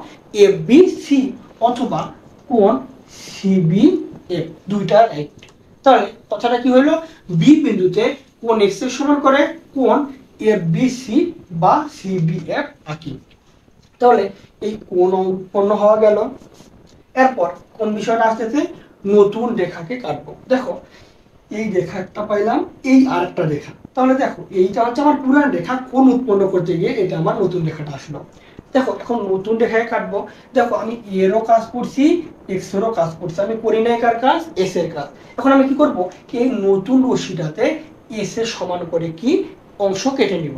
এ বি সি অথবা কোণ সি বি এফ। দুইটা রাইট। তাহলে কথাটা কি হলো? বি বিন্দুতে কোণ এক্স এর সমান করে কোণ এ বি সি বা সি বি এফ আঁকি। তাহলে এই কোণ উৎপন্ন হওয়া গেল। এরপর কোন বিষয়টা আসতেছে? নতুন রেখাকে কাটবো। দেখো এই রেখা একটা পাইলাম, এই আরেকটা রেখা। তাহলে দেখো এইটা হচ্ছে আমার পুরান রেখা, কোণ উৎপন্ন করতে গিয়ে এটা আমার নতুন রেখাটা আসলো। দেখো এখন নতুন রেখায় কাটবো। দেখো আমি এরও কাজ করছি, এক্স এরও কাজ করছি, আমি করি নাই কার কাজ, এস এর কাজ। এখন আমি কি করব, এই নতুন রশ্মিটাতে এস এর সমান করে কি অংশ কেটে নিব।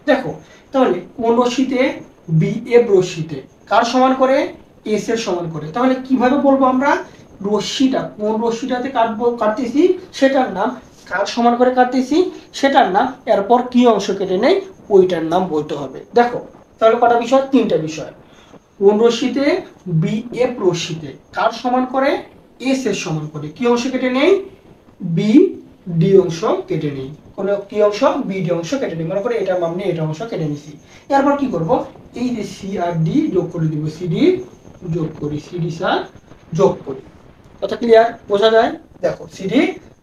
দেখো তাহলে কোন রশ্মিতে, বি এফ রশ্মিতে কার সমান করে, এস এর সমান করে। তাহলে কিভাবে বলবো আমরা, রশ্মিটা কোন রশ্মিটাতে কাটতেছি সেটার নাম, কার সমান করে কাটতেছি সেটার নাম, এরপর কি অংশ কেটে নেই ওইটার নাম বলতে হবে। দেখো তাহলে কটা বিষয়, তিনটা বিষয়। কোন রশ্মিতে, বি এফ রশ্মিতে কার সমান করে, এস এর সমান করে কি অংশ কেটে নেই, বি ডি অংশ কেটে নেই। কোন কি অংশ, বি ডি অংশ কেটে নেই। মনে করে এটার মান নিয়ে এটা অংশ কেটে নিছি। এরপর কি করব, এই যে সি আর ডি যোগ করে দিব, সিডি যোগ করি, সিডি স্যার যোগ করি। কথা ক্লিয়ার, বোঝা যায়? দেখো সিডি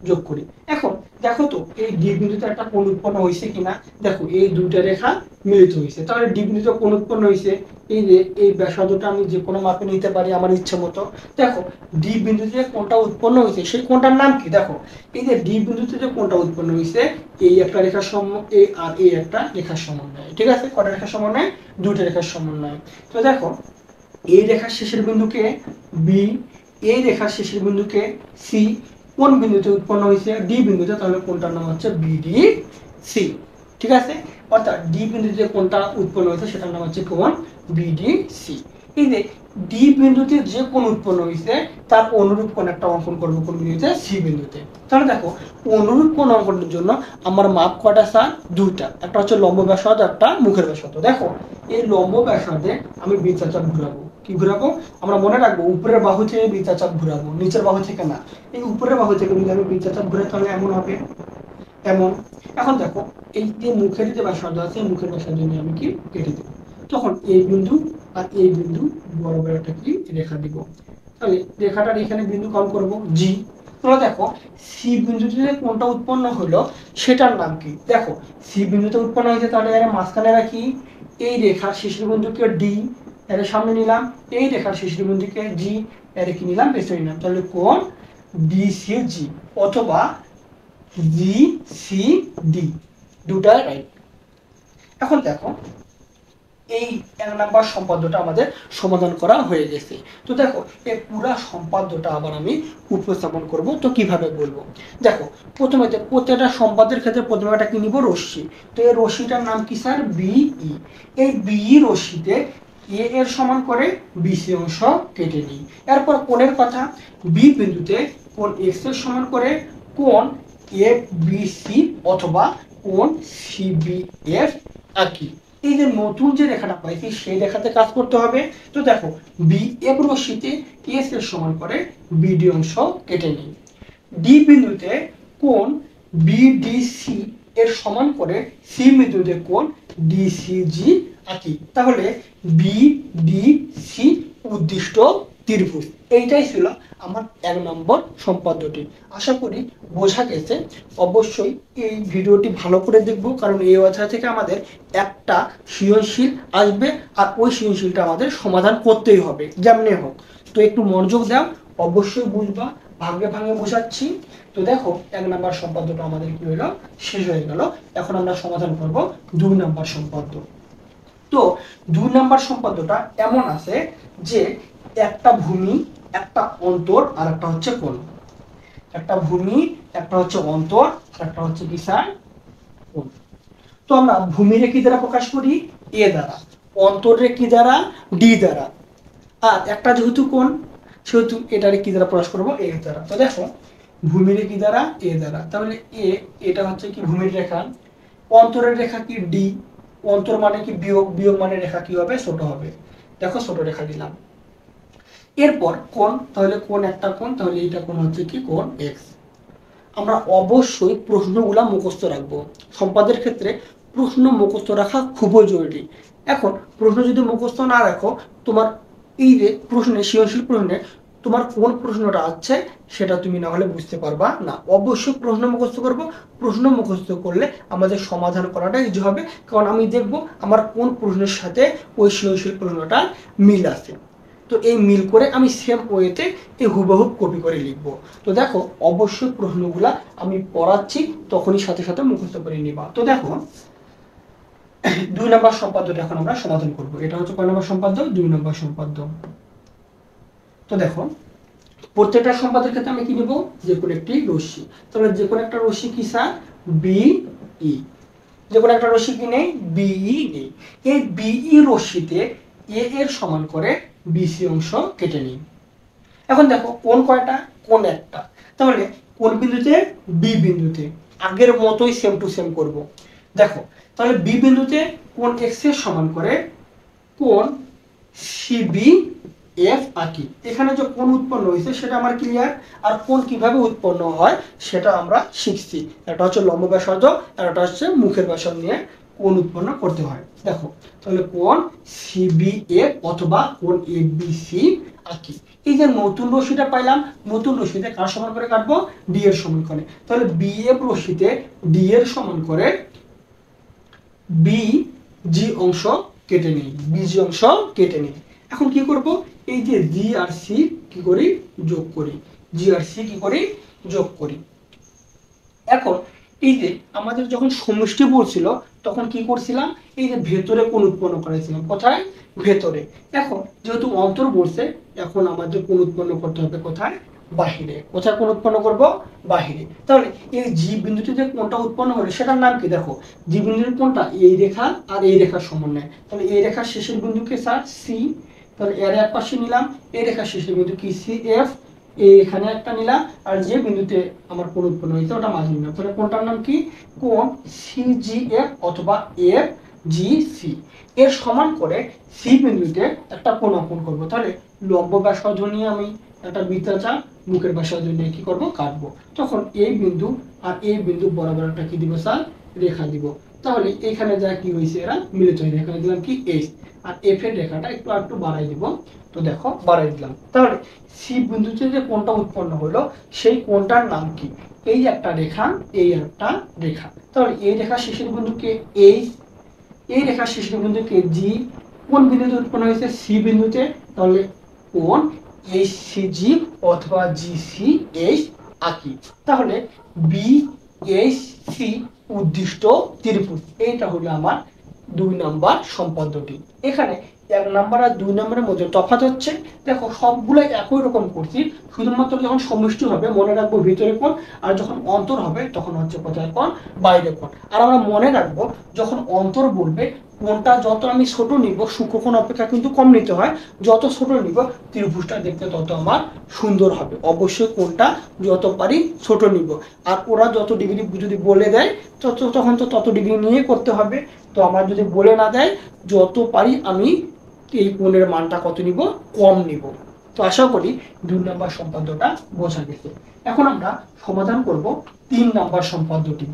যোগ করি। এখন দেখো তো এই ডি বিন্দুতে একটা কোণ উৎপন্ন হয়েছে কিনা। দেখো এই দুইটা রেখা মিলিত হয়েছে, তাহলে ডি বিন্দুতে কোণ উৎপন্ন হয়েছে। এই যে এই ব্যাসার্ধটা আমি যে কোনো মাপে নিতে পারি আমার ইচ্ছে মতো। দেখো ডি বিন্দুতে কোণটা উৎপন্ন হয়েছে সেই কোণটার নাম কি, দেখো এই যে ডি বিন্দুতে যে কোণটা উৎপন্ন হয়েছে এই একটা রেখার এই আর এই একটা রেখার সমন্বয়। ঠিক আছে, কটা রেখার সমন্বয়, দুইটা রেখার সমন্বয়। তো দেখো এই রেখার শেষের বিন্দুকে বি, এই রেখার শেষের বিন্দুকে সি, কোন বিন্দুতে উৎপন্ন হয়েছে, ডি বিন্দুতে, তাহলে কোনটার নাম হচ্ছে বিডি সি। ঠিক আছে, অর্থাৎ ডি বিন্দুতে যে কোনটা উৎপন্ন হয়েছে সেটার নাম হচ্ছে কোণ বিডি সি। এই যে ডি বিন্দুতে যে কোণ উৎপন্ন হয়েছে তার অনুরূপ কোণ একটা অঙ্কন করবো কোন বিন্দুতে, সি বিন্দুতে। তাহলে দেখো অনুরূপ কোণ অঙ্কনের জন্য আমার মাপ কয়টা স্যার, দুইটা, একটা হচ্ছে লম্ব ব্যাসার্ধ, একটা মুখের ব্যাসার্ধ। দেখো এই লম্ব ব্যাসার্ধে আমি বৃত্তাচাপ ঘুরাবো। কি ঘুরাবো, আমরা মনে রাখবো উপরের বাহু থেকে বৃত্তাচাপ ঘুরাবো, নিচের বাহু থেকে না। এই উপরের বাহু থেকে যদি আমি বৃত্তাচাপ ঘুরাই তাহলে এমন হবে, এমন। এখন দেখো এই যে মুখের যে ব্যাসার্ধ আছে মুখের ব্যাসার্ধ নিয়ে আমি কি কেটে দেবো। তখন এই বিন্দু আর এই বিন্দু বরাবর একটা কি রেখা দিব। তাহলে রেখাটার এখানে বিন্দু কল করব জি। তাহলে দেখো সি বিন্দুতে যে কোণটা উৎপন্ন হলো সেটার নাম কি, দেখো সি বিন্দুতে উৎপন্ন হয়েছে তাহলে এর মাঝখানে রাখি এই রেখার শেষের বিন্দুকে ডি, এর সামনে নিলাম এই রেখার শেষের বিন্দুকে জি, এর কি নিলাম পেছনে নিলাম, তাহলে কোণ ডিসিজি অথবা জি সি ডি, দুটা রাইট। এখন দেখো এই 1 নাম্বার সম্পাদ্যটা আমাদের সমাধান করা হয়ে গেছে। তো দেখো এই পুরো সম্পাদ্যটা আবার আমি উপস্থাপন করব। তো কিভাবে বলবো, দেখো প্রথমে প্রত্যেকটা সম্পাদ্যের ক্ষেত্রে প্রথমে একটা কি নিব, রশ্মি। তো এই রশ্মিটার নাম কি স্যার, বিই। এই বিই রশ্মিতে এ এর সমান করে বিসি অংশ কেটে নিই। এরপর কোণের কথা, বি বিন্দুতে কোণ এক্স এর সমান করে কোণ এফ বিসি অথবা কোণ সিবিএফ আঁকি। এই যে নতুন যে রেখাটা পাইছি সেই রেখাতে কাজ করতে হবে। তো দেখো বি এফ রশ্মিতে এস এর সমান করে বিডি অংশ কেটে নিই। ডি বিন্দুতে কোণ বিডিসি এর সমান করে সি বিন্দুতে কোণ ডিসিজি আঁকি। তাহলে বিডিসি উদ্দিষ্ট ত্রিভুজ। এইটাই ছিল আমার 1 নম্বর সম্পাদ্যটি। আশা করি বোঝা গেছে। অবশ্যই এই ভিডিওটি ভালো করে দেখব, কারণ এই অধ্যায় থেকে আমাদের একটা সৃজনশীল আসবে আর ওই সৃজনশীলটা আমাদের সমাধান করতেই হবে যেমনি হোক। তো একটু মনোযোগ দাও, অবশ্যই বুঝবা, ভাগে ভাগে বোঝাচ্ছি। তো দেখো 1 নম্বর সম্পাদ্যটা আমাদের কি হলো, শেষ হয়ে গেল। এখন আমরা সমাধান করব 2 নম্বর সম্পাদ্য। তো 2 নম্বর সম্পাদ্যটা এমন আছে যে একটা ভূমি, একটা অন্তর আর একটা হচ্ছে কোণ। একটা ভূমি, একটা হচ্ছে অন্তর আর একটা হচ্ছে কি স্যার, কোণ। তো আমরা ভূমিরে কি দ্বারা প্রকাশ করি, এ দ্বারা, অন্তরে কি দ্বারা, ডি দ্বারা, আর একটা যেহেতু কোণ সেহেতু এটারে কি দ্বারা প্রকাশ করব, এ দ্বারা। তো দেখো ভূমিরে কি দ্বারা, এ দ্বারা, তাহলে এ, এটা হচ্ছে কি ভূমির রেখা, অন্তরের রেখা কি ডি, অন্তর মানে কি বিয়োগ, বিয়োগ মানে রেখা কি হবে, ছোট হবে। দেখো ছোট রেখা দিলাম। এরপর কোণ, তাহলে কোণ একটা কোণ, তাহলে এইটা কোণ হচ্ছে কি কোণ এক্স। আমরা অবশ্যই প্রশ্নগুলা মুখস্থ রাখবো। সম্পাদের ক্ষেত্রে প্রশ্ন মুখস্থ রাখা খুবই জরুরি। এখন প্রশ্ন যদি মুখস্থ না রাখো, তোমার এই যে প্রশ্নে, সৃজনশীল প্রশ্নে তোমার কোন প্রশ্নটা আছে সেটা তুমি না হলে বুঝতে পারবা না। অবশ্যই প্রশ্ন মুখস্থ করব। প্রশ্ন মুখস্থ করলে আমাদের সমাধান করাটা ইজি হবে, কারণ আমি দেখব আমার কোন প্রশ্নের সাথে ওই সৃজনশীল প্রশ্নটা মিল আছে। তো এই মিল করে আমি সেম ওয়েতে এই হুবহু কপি করে লিখবো। তো দেখো অবশ্যই প্রশ্নগুলা আমি পড়াচ্ছি, তখনই সাথে সাথে মুখস্থ করে নিবা। তো দেখো 2 নম্বর সম্পাদ্যটা এখন আমরা সমাধান করব। এটা হচ্ছে কয় নম্বর সম্পাদ্য? 2 নম্বর সম্পাদ্য। তো দেখো প্রত্যেকটা সম্পাদ্যের ক্ষেত্রে আমি কি নেব? যে কোনো একটি রশ্মি। তাহলে যে কোনো একটা রশ্মি কি স্যার? বিই। যে কোনো একটা রশ্মি কি নেই? বিই নেই। এই বিই রশ্মিতে এ এর সমান করে বিসি অংশ কেটে নিই। এখন দেখো কোন কয়টা? কোন একটা। তাহলে কোন বিন্দুতে? বি বিন্দুতে। আগের মতোই সেম টু সেম করব। দেখো তাহলে বি বিন্দুতে কোন এক্স এর সমান করে কোন সিবি এফ আঁকি। এখানে যে কোন উৎপন্ন হয়েছে সেটা আমার ক্লিয়ার, আর কোন কিভাবে উৎপন্ন হয় সেটা আমরা শিখছি। একটা হচ্ছে লম্ব ব্যাসার্ধ আর একটা হচ্ছে মুখের ব্যাসার্ধ নিয়ে কোন উৎপন্ন করতে হয়। দেখো তাহলে কোন সিবিএফ অথবা কোন এবিসি আঁকি। এই যে নতুন রশ্মিটা পাইলাম, নতুন রশ্মিতে কার সমান করে কাটবো? ডি এর সমান করে। তাহলে বিএফ রশ্মিতে ডি এর সমান করে বি জি অংশ কেটে নিই, বিজি অংশ কেটে নিই। এখন কি করব? এই যে জি আর সি কি করি? যোগ করি। জি আর সি কি করি? যোগ করি। এখন এই যে আমাদের যখন সমষ্টি বলছিল তখন কি করছিলাম? এই যে ভেতরে কোণ উৎপন্ন করেছিলাম। কোথায়? ভেতরে। এখন যেহেতু অন্তর বলছে, এখন আমাদের কোণ উৎপন্ন করতে হবে কোথায়? বাহিরে। কোথায় কোণ উৎপন্ন করব? বাহিরে। তাহলে এই জি বিন্দুতে যে কোণটা উৎপন্ন হলো সেটার নাম কি? দেখো জি বিন্দুর কোণটা এই রেখা আর এই রেখার সমন্বয়। তাহলে এই রেখার শেষের বিন্দুকে স্যার সি। তাহলে এর এক পাশে নিলাম, এই রেখার শেষের বিন্দু কি? C F. এখানে একটা নিলাম, আর যে বিন্দুতে আমার কোণ উৎপন্ন হয়েছে ওটা মাঝে নিলাম। তাহলে কোণটার নাম কি? কোণ সিজিএফ অথবা এফ জি সি। এর সমান করে সি বিন্দুতে একটা কোণ অঙ্কন করব। তাহলে লম্ব ব্যাসার্ধ নিয়ে আমি একটা বৃত্তাচাপ মুখের ব্যাসার্ধ নিয়ে কি করব? কাটবো। তখন এই বিন্দু আর এই বিন্দু বরাবর একটা কি দিব স্যার? রেখা দিব। তাহলে এখানে যা কি হয়েছে এরা মিলিত হয়েছে। এখানে দিলাম কি? এইচ। আর এফ এর রেখাটা একটু বাড়াই দিব। তো দেখো বাড়াই দিলাম। তাহলে সি বিন্দুতে যে কোণটা উৎপন্ন হলো সেই কোণটার নাম কি? এই একটা রেখা, এই একটা রেখা। তাহলে এই রেখার শেষের বিন্দুকে এইচ, এই রেখার শেষের বিন্দুকে জি। কোন বিন্দুতে উৎপন্ন হয়েছে? সি বিন্দুতে। তাহলে কোণ এইচ সি জি অথবা জি সি এইচ আঁকি। তাহলে বি এইচ সি উদ্দিষ্ট ত্রিভুজ। এইটা হলো আমার 2 নম্বর সম্পাদ্যটি। এখানে 1 নম্বর আর 2 নম্বরের মধ্যে তফাৎ হচ্ছে, দেখো সবগুলো একই রকম করছি, শুধুমাত্র যখন সমষ্টি হবে মনে রাখবো ভিতরে কোণ, আর যখন অন্তর হবে তখন হচ্ছে কোথায় কোণ? বাইরে কোণ। আর আমরা মনে রাখবো যখন অন্তর বলবে কোণটা যত আমি ছোট নিব, সূক্ষ্মকোণ অপেক্ষা কিন্তু কম নিতে হয়, যত ছোট নিব ত্রিভুজটা দেখতে তত আমার সুন্দর হবে। অবশ্যই কোণটা যত পারি ছোট নিব। আর ওরা যত ডিগ্রি যদি বলে দেয় তখন তো তত ডিগ্রি নিয়ে করতে হবে। তো আমার যদি বলে না দেয়, যত পারি আমি এই কোণের মানটা কত নিব? কম নিব। তো আশা করি 2 নম্বর সম্পাদ্যটা বোঝা গেছে। এখন আমরা সমাধান করব 3 নম্বর সম্পাদ্যটি।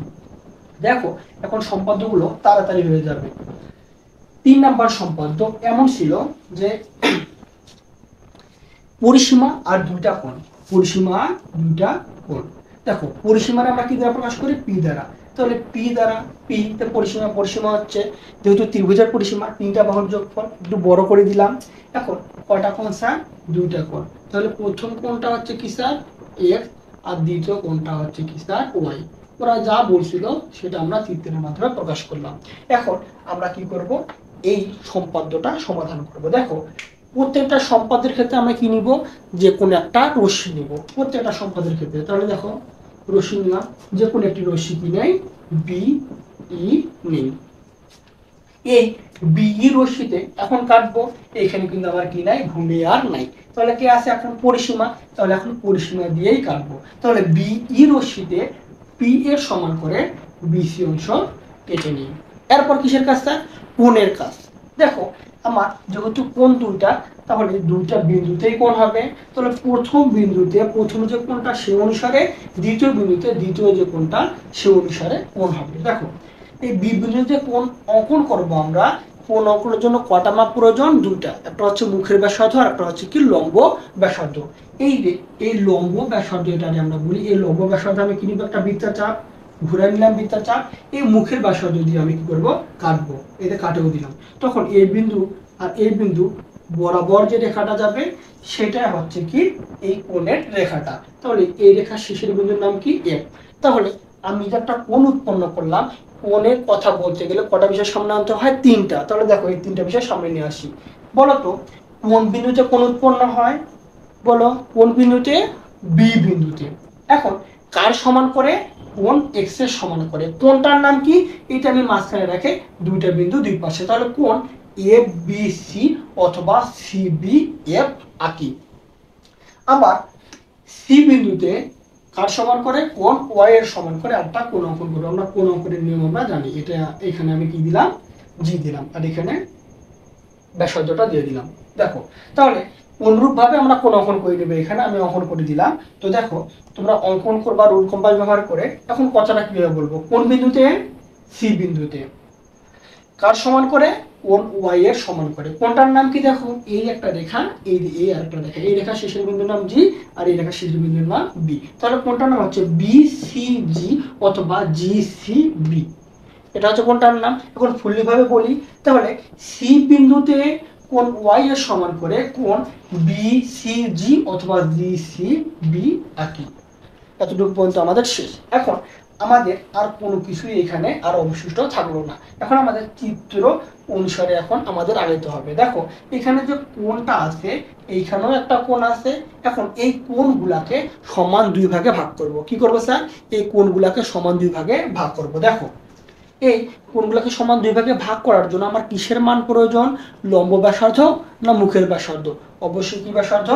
দেখো এখন সম্পাদ্যগুলো তাড়াতাড়ি হয়ে যাবে। 3 নম্বর সম্পাদ্য এমন ছিল যে পরিসীমা আর 2টা কোণ। পরিসীমা আর 2টা কোণ। দেখো পরিসীমাটা আমরা কি দ্বারা প্রকাশ করি? পি দ্বারা। তাহলে পি দ্বারা, পি তে পরিসীমা, পরিসীমা হচ্ছে যেহেতু ত্রিভুজের পরিসীমা 3টা বাহুর যোগফল, একটু বড় করে দিলাম। এখন কয়টা কোণ স্যার? 2টা কোণ। তাহলে প্রথম কোণটা হচ্ছে কি স্যার? এক্স, আর দ্বিতীয় কোণটা হচ্ছে কি স্যার? ওয়াই। ওরা যা বলছিল সেটা আমরা চিত্রের মাধ্যমে প্রকাশ করলাম। এখন আমরা কি করব? এই সম্পাদ্যটা সমাধান করব। দেখো প্রত্যেকটা সম্পাদ্যের ক্ষেত্রে আমরা কি নিব? যে কোনো একটা রশ্মি নিব প্রত্যেকটা সম্পাদ্যের ক্ষেত্রে। তাহলে দেখো রশ্মি নিলাম, যে কোনো একটি রশ্মি কি নেই? বি ই নেই। এই বিই রশ্মিতে এখন কাটবো, এখানে কিন্তু আবার কি নাই? ভূমি আর নাই। তাহলে কি আছে এখন? পরিসীমা। তাহলে এখন পরিসীমা দিয়েই কাটবো। তাহলে বিই রশ্মিতে পি এর সমান করে বিসি অংশ কেটে নিই। এরপর কিসের কাজ স্যার? কোণের কাজ। দেখো আমার যেহেতু কোণ 2টা, তাহলে 2টা বিন্দুতেই কোণ হবে। তাহলে প্রথম বিন্দুতে প্রথম যে কোণটা সে অনুসারে, দ্বিতীয় বিন্দুতে দ্বিতীয় যে কোণটা সে অনুসারে কোণ হবে। দেখো এই বি বিন্দুতে কোণ অঙ্কন করব আমরা। কোণ অঙ্কনের জন্য কটা মাপ প্রয়োজন? 2টা। একটা হচ্ছে মুখের ব্যাসার্ধ আর একটা হচ্ছে কি লম্ব ব্যাসার্ধ। এই লম্ব ব্যাসার্ধ এটা আমরা বলি। এই লম্ব ব্যাসার্ধ আমি কি নিব? একটা বৃত্তচাপ ঘুরে নিলাম, বৃত্তচাপ এই মুখের ব্যাসার্ধ দিয়ে আমি কি করব? কাটবো। এতে কাটেও দিলাম। তখন এই বিন্দু আর এই বিন্দু বরাবর যে রেখাটা যাবে সেটা হচ্ছে কি এই কোণের রেখাটা। তাহলে এই রেখার শেষের বিন্দুর নাম কি এফ। তাহলে আমি যে একটা কোণ উৎপন্ন করলাম, কোণের কথা বলতে গেলে কটা বিষয় সামনে আনতে হয়? তিনটা। তাহলে দেখো এই তিনটা বিষয় সামনে নিয়ে আসি। বলো তো কোন বিন্দুতে কোণ উৎপন্ন হয়? বলো কোন বিন্দুতে? বি বিন্দুতে। এখন কার সমান করে? কোণ এক্স এর সমান করে। কোণটার নাম কি? এটা আমি মাঝখানে রেখে দুইটা বিন্দু দুই পাশে, তাহলে কোণ এ বি সি অথবা সি বি এফ আঁকি। আবার সি বিন্দুতে কার সমান করে? কোণ ওয়াই এর সমান করে একটা কোণ অঙ্কন করবো। আমরা কোণ অঙ্কনের নিয়ম আমরা জানি। এটা এখানে আমি কি দিলাম? জি দিলাম, আর এখানে ব্যাসার্ধটা দিয়ে দিলাম। দেখো তাহলে অনুরূপ ভাবে আমরা কোণ অঙ্কন করে নেবো। এখানে আমি অঙ্কন করে দিলাম। তো দেখো তোমরা অঙ্কন করবা রুল কম্পাস ব্যবহার করে। এখন কথাটা কিভাবে বলবো? কোন বিন্দুতে? সি বিন্দুতে। কার সমান করে? কোণ ওয়াই এর সমান করে। কোণটার নাম কি? দেখো এই একটা রেখা, এই আর একটা রেখা, এই রেখার শেষের বিন্দুর নাম জি আর এই রেখার শেষের বিন্দুর নাম বি। তাহলে কোণটার নাম হচ্ছে বি সি জি অথবা জি সি বি। এটা হচ্ছে কোণটার নাম। এখন ফুললি ভাবে বলি, তাহলে সি বিন্দুতে কোণ ওয়াই এর সমান করে কোণ বি সি জি অথবা জি সি বি আঁকি। এতটুকু পর্যন্ত আমাদের শেষ। এখন আমাদের আর কোনো কিছুই এখানে আর অবশিষ্ট থাকলো না। এখন আমাদের চিত্র অনুসারে এখন আমাদের আগাইতে হবে। দেখো এখানে যে কোণটা আছে, এইখানেও একটা কোণ আছে। এখন এই কোণগুলাকে সমান দুই ভাগে ভাগ করব। কি করব স্যার? এই কোণগুলাকে সমান দুই ভাগে ভাগ করব। দেখো এই কোণগুলোকে সমান দুই ভাগে ভাগ করার জন্য আমার কিসের মান প্রয়োজন? লম্ব ব্যাসার্ধ না মুখের ব্যাসার্ধ? অবশ্যই কি ব্যাসার্ধ?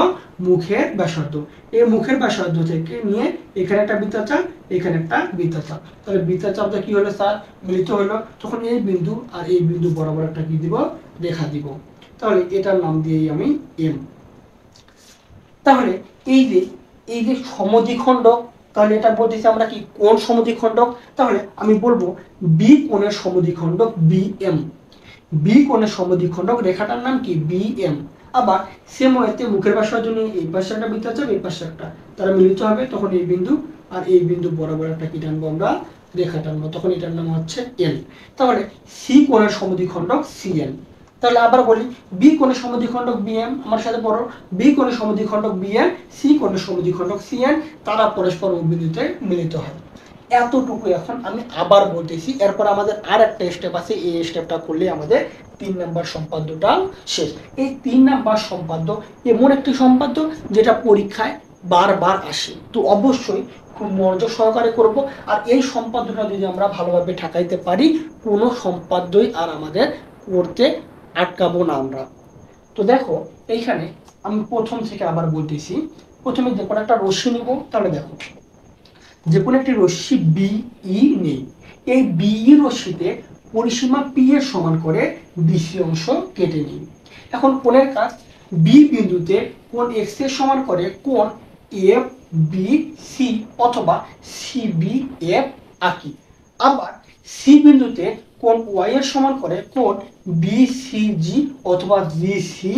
মুখের ব্যাসার্ধ। এই মুখের ব্যাসার্ধ থেকে নিয়ে এখানে একটা বৃত্তচাপ, এখানে একটা বৃত্তচাপ। তাহলে বৃত্তচাপটা কি হলো স্যার? মিলিত হলো। তখন এই বিন্দু আর এই বিন্দু বরাবর একটা কি দিব? রেখা দিব। তাহলে এটার নাম দিয়েই আমি এম। তাহলে এই যে সমদ্বিখণ্ডক, তাহলে এটা বলতেছি আমরা কি? কোণ সমদ্বিখণ্ডক। তাহলে আমি বলবো বি কোণের সমদ্বিখণ্ডক বি এম। বি কোণের সমদ্বিখণ্ডক রেখাটার নাম কি? B M. আবার সেম ওয়েতে মুখের ব্যাসার্ধ নিয়ে এই পাশে একটা বৃত্তচাপ, এই পাশে একটা, তারা মিলিত হবে। তখন এই বিন্দু আর এই বিন্দু বরাবর একটা কি টানবো? আমরা রেখা টানবো। তখন এটার নাম হচ্ছে এল। তাহলে সি কোণের সমদ্বিখণ্ডক সি এন। তাহলে আবার বলি বি কোণের সমদ্বিখণ্ডক বি এম, আমার সাথে পড়ো, বি কোণের সমদ্বিখণ্ডক বি এম, সি কোণের সমদ্বিখণ্ডক সি এন, তারা পরস্পর বিন্দুতে মিলিত হয়। এতটুকু এখন আমি আবার বলতেছি। এরপর আমাদের আর একটা স্টেপ আছে, এই স্টেপটা করলে আমাদের 3 নাম্বার সম্পাদ্যটা শেষ। এই 3 নাম্বার সম্পাদ্য এমন একটি সম্পাদ্য যেটা পরীক্ষায় বারবার আসে, তো অবশ্যই খুব মনোযোগ সহকারে করব। আর এই সম্পাদ্যটা যদি আমরা ভালোভাবে ঠেকাইতে পারি, কোনো সম্পাদ্যই আর আমাদের করতে আটকাবো না আমরা। তো দেখো এইখানে আমি প্রথম থেকে আবার বলতেছি। প্রথমে যে কোনো একটা রশ্মি নিব। তাহলে দেখো যে কোনো একটি রশ্মি বিই নেই। এই বিই রশ্মিতে পরিসীমা পি এর সমান করে বিসি অংশ কেটে নিই। এখন কোণের কাজ, বি বিন্দুতে কোণ এক্স এর সমান করে কোণ এফ বি সি অথবা সি বি এফ আঁকি। আবার সি বিন্দুতে কোণ ওয়াই এর সমান করে কোণ বি সি জি অথবা জি সি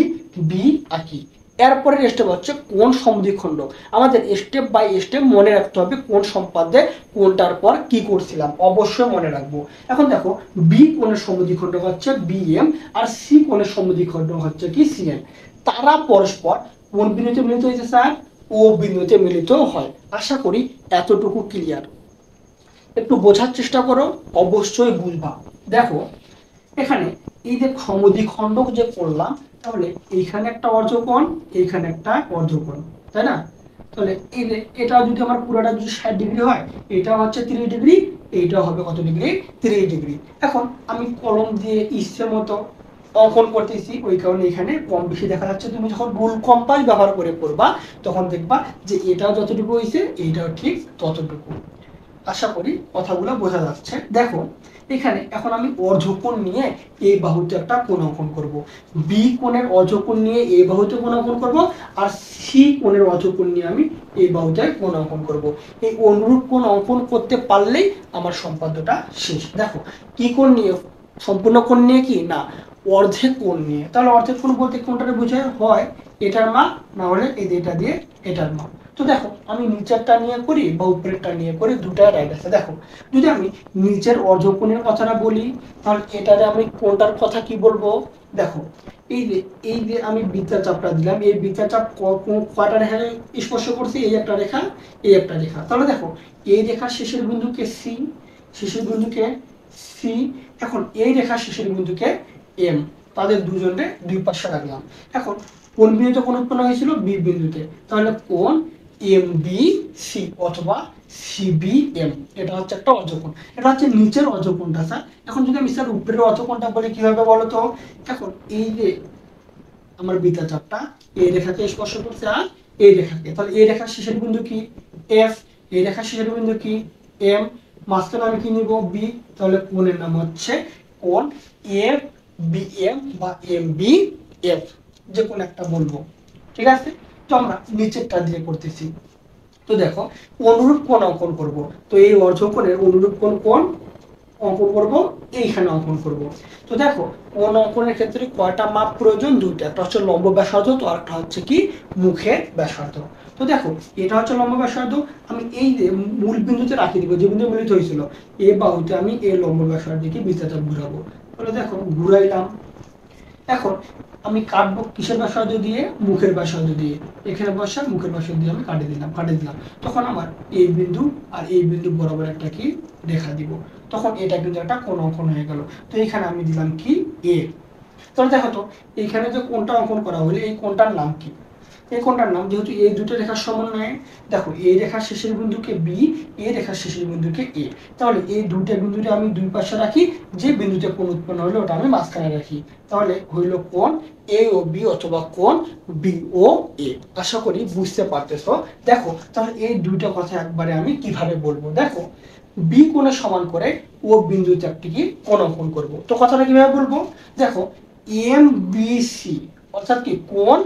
বি আঁকি। এরপরের স্টেপ হচ্ছে কোণ সমদ্বিখণ্ডক। আমাদের স্টেপ বাই স্টেপ মনে রাখতে হবে কোণ সম্পাদ্যে কোণটার পর কি করছিলাম, অবশ্যই মনে রাখবো। এখন দেখো বি কোণের সমদ্বিখণ্ডক হচ্ছে বি এম আর সি কোণের সমদ্বিখণ্ডক হচ্ছে কি সি এন। তারা পরস্পর কোন বিন্দুতে মিলিত হয়েছে স্যার? ও বিন্দুতে মিলিত হয়। আশা করি এতটুকু ক্লিয়ার। একটু বোঝার চেষ্টা করো, অবশ্যই বুঝবা। দেখো এখানে এই যে সমদ্বিখণ্ডক যে করলাম, তাহলে এইখানে একটা অর্ধকোণ, এইখানে একটা অর্ধকোণ, তাই না? তাহলে এই যে এটা যদি আমার পুরোটা যদি 60 ডিগ্রি হয়, এটা হচ্ছে 30 ডিগ্রি, এইটা হবে কত ডিগ্রি? 30 ডিগ্রি। এখন আমি কলম দিয়ে ইচ্ছে মতো অঙ্কন করতেছি, ওই কারণে এখানে কম বেশি দেখা যাচ্ছে। তুমি যখন রুল কম্পাস ব্যবহার করে করবা, তখন দেখবা যে এটাও যতটুকু হয়েছে এইটাও ঠিক ততটুকু। আশা করি কথাগুলো বোঝা যাচ্ছে। দেখো এখানে এখন আমি অর্ধকোণ নিয়ে এই বাহুতে একটা কোণ অঙ্কন করব। বি কোণের অর্ধকোণ নিয়ে এই বাহুতে কোণ অঙ্কন করব, আর সি কোণের অর্ধকোণ নিয়ে আমি এই বাহুতে কোণ অঙ্কন করব। এই অনুরূপ কোণ অঙ্কন করতে পারলেই আমার সম্পাদ্যটা শেষ। দেখো কি কোণ নিয়ে? সম্পূর্ণ কোণ নিয়ে কি না, অর্ধেক কোণ নিয়ে। তাহলে অর্ধেক কোণ বলতে কোনটাকে বোঝায়? হয় এটার মান, না হলে এই এটা দিয়ে এটার মান। তো দেখো আমি নিচেরটা নিয়ে করি বা উপরেরটা নিয়ে করি, দুটাই রাইট আছে। দেখো যদি আমি নিচের অর্ধকোণের কথাটা বলি তাহলে এটারে আমি কোনটার কথা কি বলবো, দেখো এই যে আমি বৃত্তচাপটা দিলাম, এই বৃত্তচাপ কয়টা রেখা স্পর্শ করছি, এই একটা রেখা, এই একটা রেখা। তাহলে দেখো এই রেখার শেষের বিন্দুকে সি, শেষের বিন্দুকে সি, এখন এই রেখার শেষের বিন্দুকে এম, তাদের দুজনে দুই পাশে রাখলাম। এখন কোন বিন্দুতে কোণ উৎপন্ন হয়েছিল, বি বিন্দুতে, তাহলে কোণ এম বি সি অথবা সিবিএম, এটা হচ্ছে একটা অর্ধকোণ। এটা হচ্ছে নিচের অর্ধকোণটা স্যার। এখন যদি আমি স্যার উপরের অর্ধকোণটা বলি কিভাবে বলো তো, এখন এই যে আমার বৃত্তচাপটা এই রেখাকে স্পর্শ করছে আর এই রেখাকে, তাহলে এই রেখার শেষের বিন্দু কি এফ, এই রেখার শেষের বিন্দু কি এম, মাঝখানে আমি কি নিব বি, তাহলে কোণের নাম হচ্ছে কোণ এফ বি এম বা এম বি এফ, যে কোনো একটা বলবো। ঠিক আছে, তো আমরা নিচেরটা দিয়ে করতেছি। তো দেখো অনুরূপ কোণ অঙ্কন করব, তো এই অর্ধকোণের অনুরূপ কোণ অঙ্কন করব, এইখানে অঙ্কন করব। তো দেখো কোণ অঙ্কনের ক্ষেত্রে কয়টা মাপ প্রয়োজন, দুইটা, একটা হচ্ছে লম্ব ব্যাসার্ধ, তো আরেকটা হচ্ছে কি মুখের ব্যাসার্ধ। তো দেখো এটা হচ্ছে লম্ব ব্যাসার্ধ, আমি এই যে মূল বিন্দুতে রাখি দিব, যে বিন্দু মিলিত হয়েছিল এই বাহুতে আমি এই লম্ব ব্যাসার্ধকে বৃত্তচাপ ঘুরাবো। তাহলে দেখো ঘুরাইলাম। এখন আমি কাটবো কিসের ব্যাসার্ধ দিয়ে, মুখের ব্যাসার্ধ দিয়ে, এখানে বসা মুখের ব্যাসার্ধ দিয়ে আমি কাটে দিলাম। তখন আমার এই বিন্দু আর এই বিন্দু বরাবর একটা কি রেখা দিব, তখন এটা কিন্তু একটা কোণ অঙ্কন হয়ে গেল। তো এখানে আমি দিলাম কি এ। তাহলে দেখো তো এখানে যে কোণটা অঙ্কন করা হলো এই কোণটার নাম কি, এই কোণটার নাম, যেহেতু এই দুটো রেখার সমন্বয়ে, দেখো এই রেখার শেষের বিন্দুকে বি, এই রেখার শেষের বিন্দুকে এ, তাহলে এই দুইটা বিন্দুতে আমি দুই পাশে রাখি, যে বিন্দুতে কোণ উৎপন্ন হলো ওটা আমি মাঝখানে রাখি, তাহলে হইল কোণ এ ও বি অথবা কোণ বি ও এ। আশা করি বুঝতে পারতেছো। দেখো তাহলে এই দুইটা কথা একবারে আমি কিভাবে বলবো, দেখো বি কোণের সমান করে ও বিন্দুতে একটি কি কোণ অঙ্কন করব। তো কথাটা কিভাবে বলবো, দেখো এম বি সি অর্থাৎ কি কোণ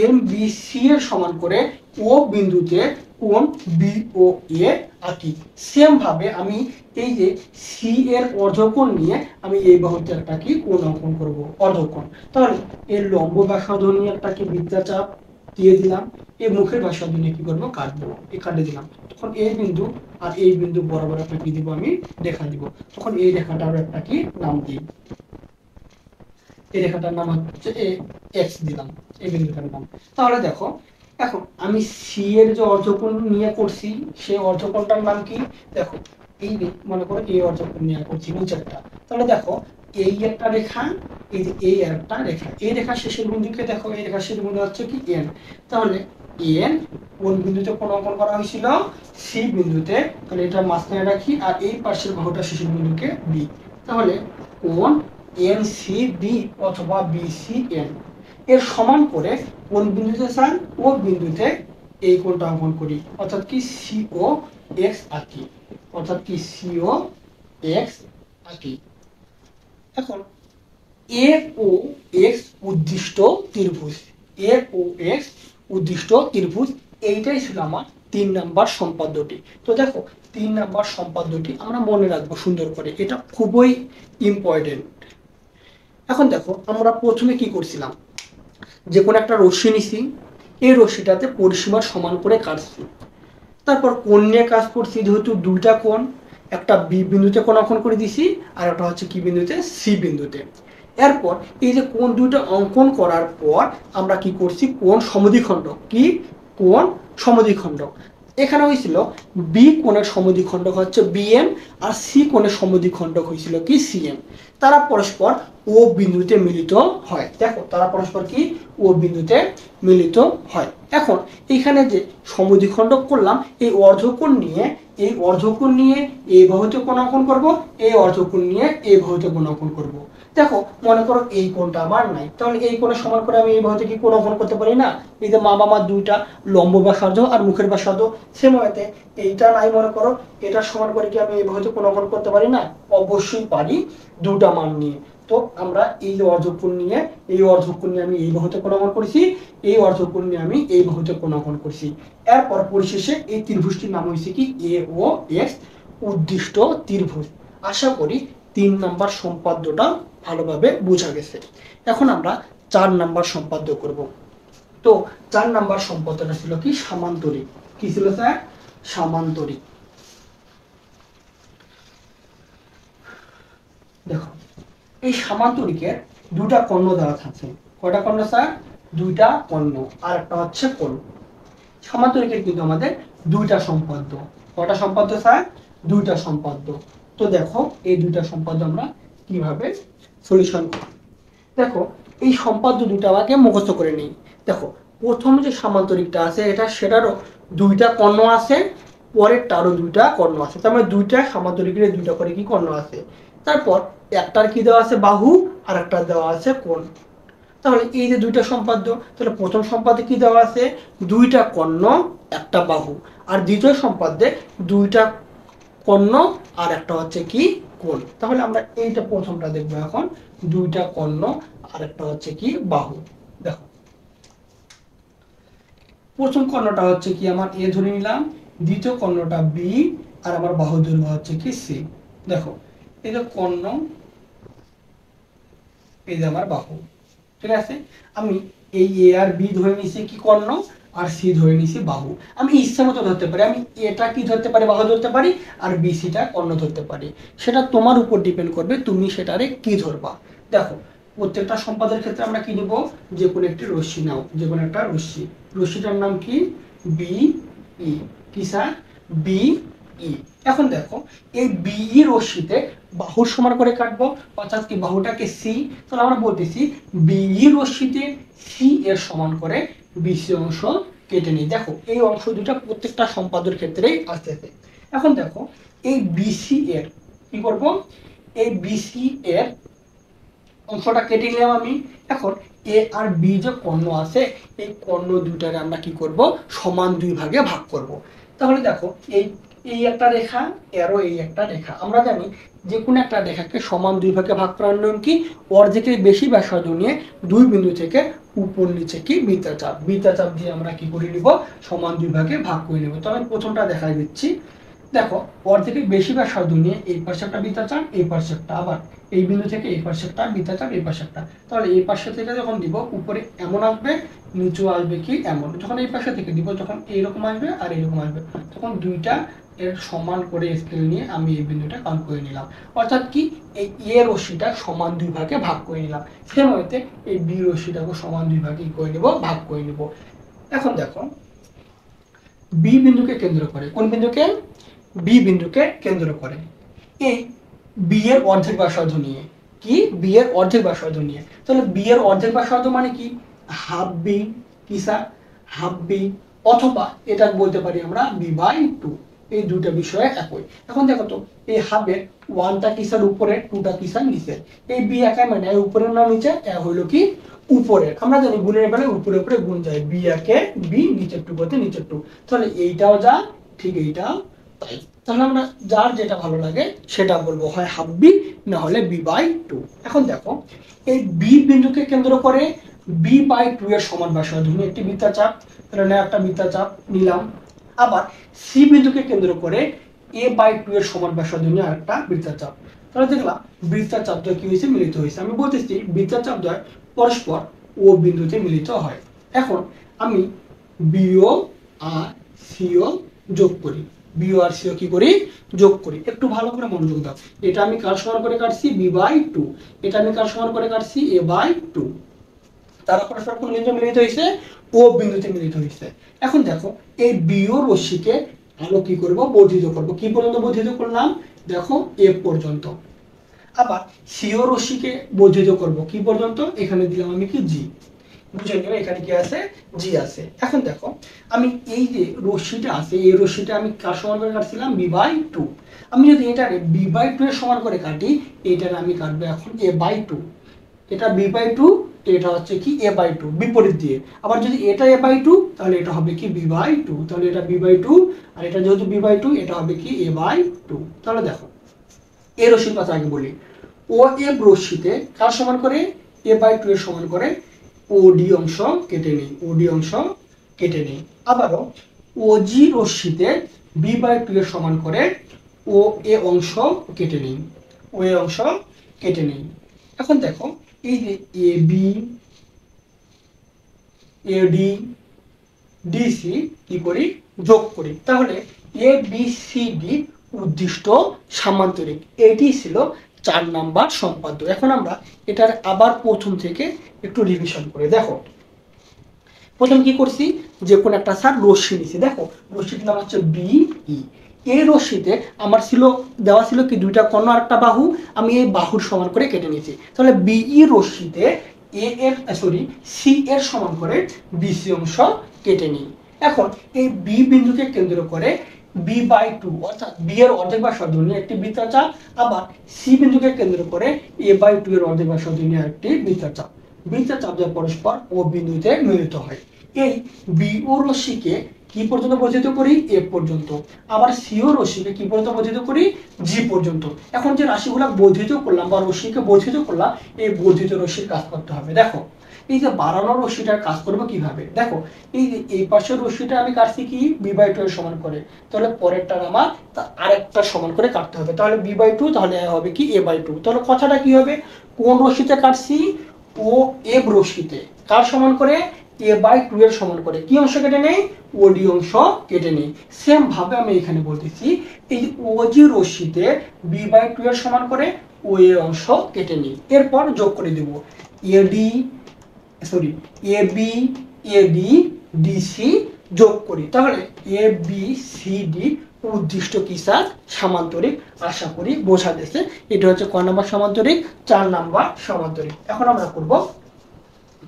এম বি সি এর সমান করে ও বিন্দুতে কোণ বি ও এ আঁকি। সেম ভাবে আমি এই যে সি এর অর্ধকোণ নিয়ে আমি এই বাহুতে একটা কি কোণ অঙ্কন করব, অর্ধকোণ। তাহলে এর লম্ব ব্যাসার্ধ নিয়ে একটা কি বৃত্তচাপ দিয়ে দিলাম, এই মুখের ব্যাসার্ধ নিয়ে কি করবো কাটবো, এই কাটে দিলাম। তখন এই বিন্দু আর এই বিন্দু বরাবর একটা কি দিব আমি রেখা দিব, তখন এই রেখাটার একটা কি নাম দিই, এই রেখাটার নাম হচ্ছে এক্স দিলাম, এই বিন্দুটার নাম। তাহলে দেখো এখন আমি সি এর যে অর্ধকোণ নিয়ে করছি সেই অর্ধকোণটার নাম কি, দেখো এই মনে করো এই অর্ধকোণ নিয়ে করছি নিচেরটা। তাহলে দেখো এই একটা রেখা, এই যে এই একটা রেখা, এই রেখার শেষের বিন্দুকে দেখো, এই রেখার শেষের বিন্দু হচ্ছে কি এন, তাহলে এন কোন বিন্দুতে কোণ অঙ্কন করা হয়েছিল, সি বিন্দুতে, তাহলে এটা মাঝখানে রাখি আর এই পাশের বাহুটা শেষের বিন্দুকে বি, তাহলে কোণ এন সি বি অথবা বি সি এন এর সমান করে কোন বিন্দুতে চান ও বিন্দুতে এই কোণটা অঙ্কন করি, অর্থাৎ কি সিও এক্স আঁকি, অর্থাৎ কি সিও এক্স আঁকি। এখন এ ও এক্স উদ্দিষ্ট ত্রিভুজ, এ ও এক্স উদ্দিষ্ট ত্রিভুজ, এইটাই ছিল আমার 3 নাম্বার সম্পাদ্যটি। তো দেখো 3 নাম্বার সম্পাদ্যটি আমরা মনে রাখবো সুন্দর করে, এটা খুবই ইম্পর্টেন্ট। এখন দেখো আমরা প্রথমে কি করছিলাম, যে কোনো একটা রশ্মি নিছি, এই রশ্মিটাতে পরিসীমার সমান করে কাটছি, তারপর কোণ নিয়ে কাজ করছি, যেহেতু দুইটা কোণ, একটা বি বিন্দুতে কোণ অঙ্কন করে দিছি আর একটা হচ্ছে কি বিন্দুতে, সি বিন্দুতে। এরপর এই যে কোণ দুইটা অঙ্কন করার পর আমরা কি করছি, কোণ সমদ্বিখণ্ড, কি কোণ সমদ্বিখণ্ড এখানে হয়েছিল, বি কোণের সমদ্বিখণ্ডক হচ্ছে বিএম আর সি কোণের সমদ্বিখণ্ডক হয়েছিল কি সিএম, তারা পরস্পর ও বিন্দুতে মিলিত হয়। দেখো তারা পরস্পর কি ও বিন্দুতে মিলিত হয়। এখন এখানে যে সমদ্বিখণ্ডক করলাম, এই অর্ধকোণ নিয়ে এই বাহুতে কোণ অঙ্কন করব, এই অর্ধকোণ নিয়ে এই বাহুতে কোণ অঙ্কন করব। দেখো মনে করো এই কোণটা আমার নাই, তাহলে এই কোণের সমান করে আমি এই বাহুতে কি কোণ অঙ্কন করতে পারি না, এই যে মামা দুইটা লম্ব ব্যাসার্ধ আর মুখের ব্যাসার্ধ সেম হইতে, এইটা নাই মনে করো এটার সমান করে কি আমি এই বাহুতে কোণ অঙ্কন করতে পারি না, অবশ্যই পারি, দুটা মান নিয়ে। তো আমরা এই যে অর্ধকোণ নিয়ে আমি এই বাহুতে কোণ অঙ্কন করেছি, এই অর্ধকোণ নিয়ে আমি এই বাহুতে কোণ অঙ্কন করছি। এরপর পরিশেষে এই ত্রিভুজটির নাম হয়েছে কি এ ও এক্স উদ্দিষ্ট ত্রিভুজ। আশা করি 3 নাম্বার সম্পাদ্যটা ভালোভাবে বোঝা গেছে। এখন আমরা 4 নাম্বার সম্পাদ্য করব। তো 4 নাম্বার সম্পাদ্যটা ছিল কি সামান্তরিক। কি ছিল স্যার? সামান্তরিক। দেখো এই সামান্তরিকের দুটা কর্ণ দেওয়া থাকে। কয়টা কর্ণ স্যার? দুইটা কর্ণ, আর একটা হচ্ছে কোণ। সামান্তরিকের কিন্তু আমাদের দুইটা সম্পাদ্য। কয়টা সম্পাদ্য স্যার? দুইটা সম্পাদ্য। তো দেখো এই দুইটা সম্পাদ্য আমরা কিভাবে সলিউশন করি। দেখো এই সম্পাদ্য দুটো আমাকে মুখস্থ করে নিই। দেখো প্রথম যে সামান্তরিকটা আছে এটা সেটারও দুইটা কর্ণ আছে, পরেরটারও দুইটা কর্ণ আছে। তার মানে দুইটা সামান্তরিকের দুইটা করে কি কর্ণ আছে। তারপর একটার কি দেওয়া আছে? বাহু, আর একটা দেওয়া আছে কোণ। তাহলে এই যে দুইটা সম্পাদ্য, তাহলে প্রথম সম্পাদ্যে কি দেওয়া আছে? দুইটা কর্ণ একটা বাহু, আর দ্বিতীয় সম্পাদ্যে দুইটা কর্ণ আর একটা হচ্ছে কি কোণ। তাহলে আমরা এইটা প্রথমটা দেখবো এখন, দুইটা কর্ণ আর একটা হচ্ছে কি বাহু। দেখো প্রথম কর্ণটা হচ্ছে কি আমার এ ধরে নিলাম, দ্বিতীয় কর্ণটা বি, আর আমার বাহু দৈর্ঘ্য হচ্ছে কি সি। দেখো এই যে কর্ণ, এই যে আমার বাহু, ঠিক আছে। আমি এই এ আর বি ধরে নিছি কি কর্ণ, আর সি ধরে নিছি বাহু। আমি ইচ্ছা মতো ধরতে পারি, আমি এটা কি ধরতে পারি? বাহু ধরতে পারি, আর বি সিটা কর্ণ ধরতে পারি। সেটা তোমার উপর ডিপেন্ড করবে তুমি সেটারে কি ধরবা। দেখো প্রত্যেকটা সম্পাদের ক্ষেত্রে আমরা কি নিব? যে কোনো একটি রশ্মি নাও, যে কোনো একটা রশ্মি। রশ্মিটার নাম কি? B E. কি স্যার? B E. এখন দেখো এই বি ই রশ্মিতে বাহুর সমান করে কাটবো, অর্থাৎ কি বাহুটাকে সি। তাহলে আমরা বলতেছি বি ই রশ্মিতে সি এর সমান করে বিসি অংশ কেটে নিই। দেখো এই অংশ দুটা প্রত্যেকটা সম্পাদের ক্ষেত্রেই আসতেছে। এখন দেখো এই বিসি এর কি করব? এই বিসি এর অংশটা কেটে নিলাম আমি। এখন এ আর বি যে কর্ণ আছে, এই কর্ণ দুইটারে আমরা কি করব? সমান দুই ভাগে ভাগ করব। তাহলে দেখো এই এই একটা রেখা, এরও এই একটা রেখা। আমরা জানি যে কোনো একটা রেখাকে সমান দুই ভাগে ভাগ করার নিয়ম কি? অর্ধেকের বেশি ব্যাসার্ধ নিয়ে দুই বিন্দু থেকে উপর নিচে কি বৃত্তচাপ, বৃত্তচাপ দিয়ে আমরা কি করে নিব? সমান দুই ভাগে ভাগ করে নেব। তো আমি প্রথমটা দেখাই দিচ্ছি। দেখো অর্ধেকের বেশি ব্যাসার্ধ নিয়ে এই পাশে একটা বৃত্তচাপ, এই পাশে একটা, আবার এই বিন্দু থেকে এই পাশে একটা বৃত্তচাপ, এই পাশে একটা। তাহলে এই পাশে থেকে যখন দিব উপরে এমন আসবে, নিচু আসবে কি এমন। যখন এই পাশে থেকে দিব তখন এইরকম আসবে আর এইরকম আসবে। তখন দুইটা এর সমান করে স্কেল নিয়ে আমি এই বিন্দুটা কাউন্ট করে নিলাম। অর্থাৎ কি এই এ রশ্মিটা সমান দুই ভাগে ভাগ করে নিলাম। সেম হইতে এই বি রশ্মিটাকে সমান দুই ভাগে করে নিব, ভাগ করে নিব। এখন দেখো বি বিন্দুকে কেন্দ্র করে, কোন বিন্দুকে? বি বিন্দুকে কেন্দ্র করে এই বি এর অর্ধেক ব্যাসার্ধ নিয়ে। কি? বি এর অর্ধেক ব্যাসার্ধ নিয়ে। তাহলে বি এর অর্ধেক ব্যাসার্ধ মানে কি? Half B. কি স্যার? Half B. অথবা এটা বলতে পারি আমরা বি বাই টু। এই দুটো বিষয়ে একই। এখন দেখো তো এই হাফের ওয়ানটা কি স্যার উপরে, টুটা কি স্যার নিচে। এই বি একাই মানে উপরের না নিচে, হইলো কি উপরের। আমরা জানি গুণের বেলায় উপরে উপরে গুণ যায়, বি একে বি, নিচের টু বলতে নিচের টু। তাহলে এইটাও যা, ঠিক এইটাও তাই। তাহলে আমরা যার যেটা ভালো লাগে সেটা বলবো, হয় হাফ বি না হলে বি বাই টু। এখন দেখো এই বি বিন্দুকে কেন্দ্র করে বি বাই টু এর সমান ব্যাসার্ধ নিয়ে একটি বৃত্তচাপ, তাহলে একটা বৃত্তচাপ নিলাম। আবার সি বিন্দুকে কেন্দ্র করে এ বাই টু এর সমান ব্যাসার্ধ নিয়ে আরেকটা বৃত্তচাপ। তাহলে দেখলাম বৃত্তচাপ দ্বয় কি হয়েছে? মিলিত হয়েছে। আমি বলতেছি বৃত্তচাপ দ্বয় পরস্পর ও বিন্দুতে মিলিত হয়। এখন আমি বিও আর সিও যোগ করি, বিও আর সিও কি করি? যোগ করি। একটু ভালো করে মনোযোগ দাও। এটা আমি কার সমান করে কাটছি? B by two. এটা আমি কার সমান করে কাটছি? A by two. তারা পরস্পর কোন বিন্দুতে মিলিত হয়েছে? ও বিন্দুতে মিলিত হয়েছে। এখন দেখো এই বিও রশ্মিকে আলো কি করব? বর্ধিত করব। কি পর্যন্ত বর্ধিত করলাম? দেখো এ পর্যন্ত। আবার সিও রশ্মিকে বর্ধিত করব কি পর্যন্ত? এখানে দিলাম আমি কি জি। বুঝে গেলে এখানে কি আছে? জি আছে। এখন দেখো আমি এই যে রশ্মিটা আছে, এই রশ্মিটা আমি কার সমান করে কাটছিলাম? B by two. আমি যদি এটারে বি বাই টু এর সমান করে কাটি, এইটারে আমি কাটবো এখন এ বাই টু। এটা বি বাই টু, এটা হচ্ছে কি এ বাই টু, বিপরীত দিয়ে। আবার যদি এটা এ বাই টু তাহলে এটা হবে কি বি বাই টু। তাহলে এটা বি বাই টু, আর এটা যেহেতু বি বাই টু এটা হবে কি এ বাই টু। তাহলে দেখো এই রশ্মির কথা আগে বলি। ও এ রশ্মিতে কার সমান করে? এ বাই টু এর সমান করে ওডি অংশ কেটে নেই, ওডি অংশ কেটে নেই। আবারও ওজি রশ্মিতে বি বাই টু এর সমান করে ও এ অংশ কেটে নেই, ও এ অংশ কেটে নেই। এখন দেখো এই যে এ বি, এডি, ডিসি কি করি? যোগ করি। তাহলে এ বি সি ডি উদ্দিষ্ট সামান্তরিক, এটি ছিল 4 নাম্বার সম্পাদ্য। এখন আমরা এটার আবার প্রথম থেকে একটু রিভিশন করে দেখো। প্রথম কি করছি, যে কোনো একটা স্যার রশ্মি নিছি, দেখো রশ্মির নাম হচ্ছে বি ই। এই রশ্মিতে আমার ছিল দেওয়া ছিল কি দুইটা কর্ণ আর একটা বাহু, আমি এই বাহুর সমান করে কেটে নিয়েছি। তাহলে বিই রশ্মিতে সি এর সমান করে বিসি অংশ কেটে নিই। এখন এই বি বিন্দুকে কেন্দ্র করে b/2 অর্থাৎ বি এর অর্ধেক ব্যাসার্ধ নিয়ে একটি বৃত্তচাপ, আবার সি বিন্দুকে কেন্দ্র করে a/2 এর অর্ধেক ব্যাসার্ধ নিয়ে একটি বৃত্তচাপ। বৃত্তচাপ যা পরস্পর ও বিন্দুতে মিলিত হয়। এই বিও রশ্মিকে কি পর্যন্ত বর্ধিত করি, এ পর্যন্ত, আবার সিও রশ্মিকে কি পর্যন্ত বর্ধিত করি, জি পর্যন্ত। এখন যে রাশিগুলো বর্ধিত করলাম বা রশ্মিকে বর্ধিত করলাম, এই বর্ধিত রশ্মির কাজ করতে হবে। দেখো এই যে বাড়ানো রশ্মিটার কাজ করবো কিভাবে, দেখো এই যে এই পাশের রশ্মিটা আমি কাটছি কি b/2 এর সমান করে, তাহলে পরেরটার আমার আরেকটা সমান করে কাটতে হবে। তাহলে b/2, তাহলে হবে কি a/2। তাহলে কথাটা কি হবে, কোন রশ্মিতে কাটছি, ও এফ রশ্মিতে, কার সমান করে, a/2 এর সমান করে কি অংশ কেটে নেই, ওডি অংশ কেটে নেই। সেম ভাবে আমি এখানে বলতেছি, এই যে ওজি রশ্মিতে b/2 এর সমান করে ও এ অংশ কেটে নিই। এরপর যোগ করে দেব এডি এবি এডি ডিসি যোগ করি। তাহলে এ বি সি ডি উদ্দিষ্ট কি স্যার, সামান্তরিক। আশা করি বোঝা গেছে। এটা হচ্ছে কয় নাম্বার সামান্তরিক, 4 নাম্বার সামান্তরিক। এখন আমরা করব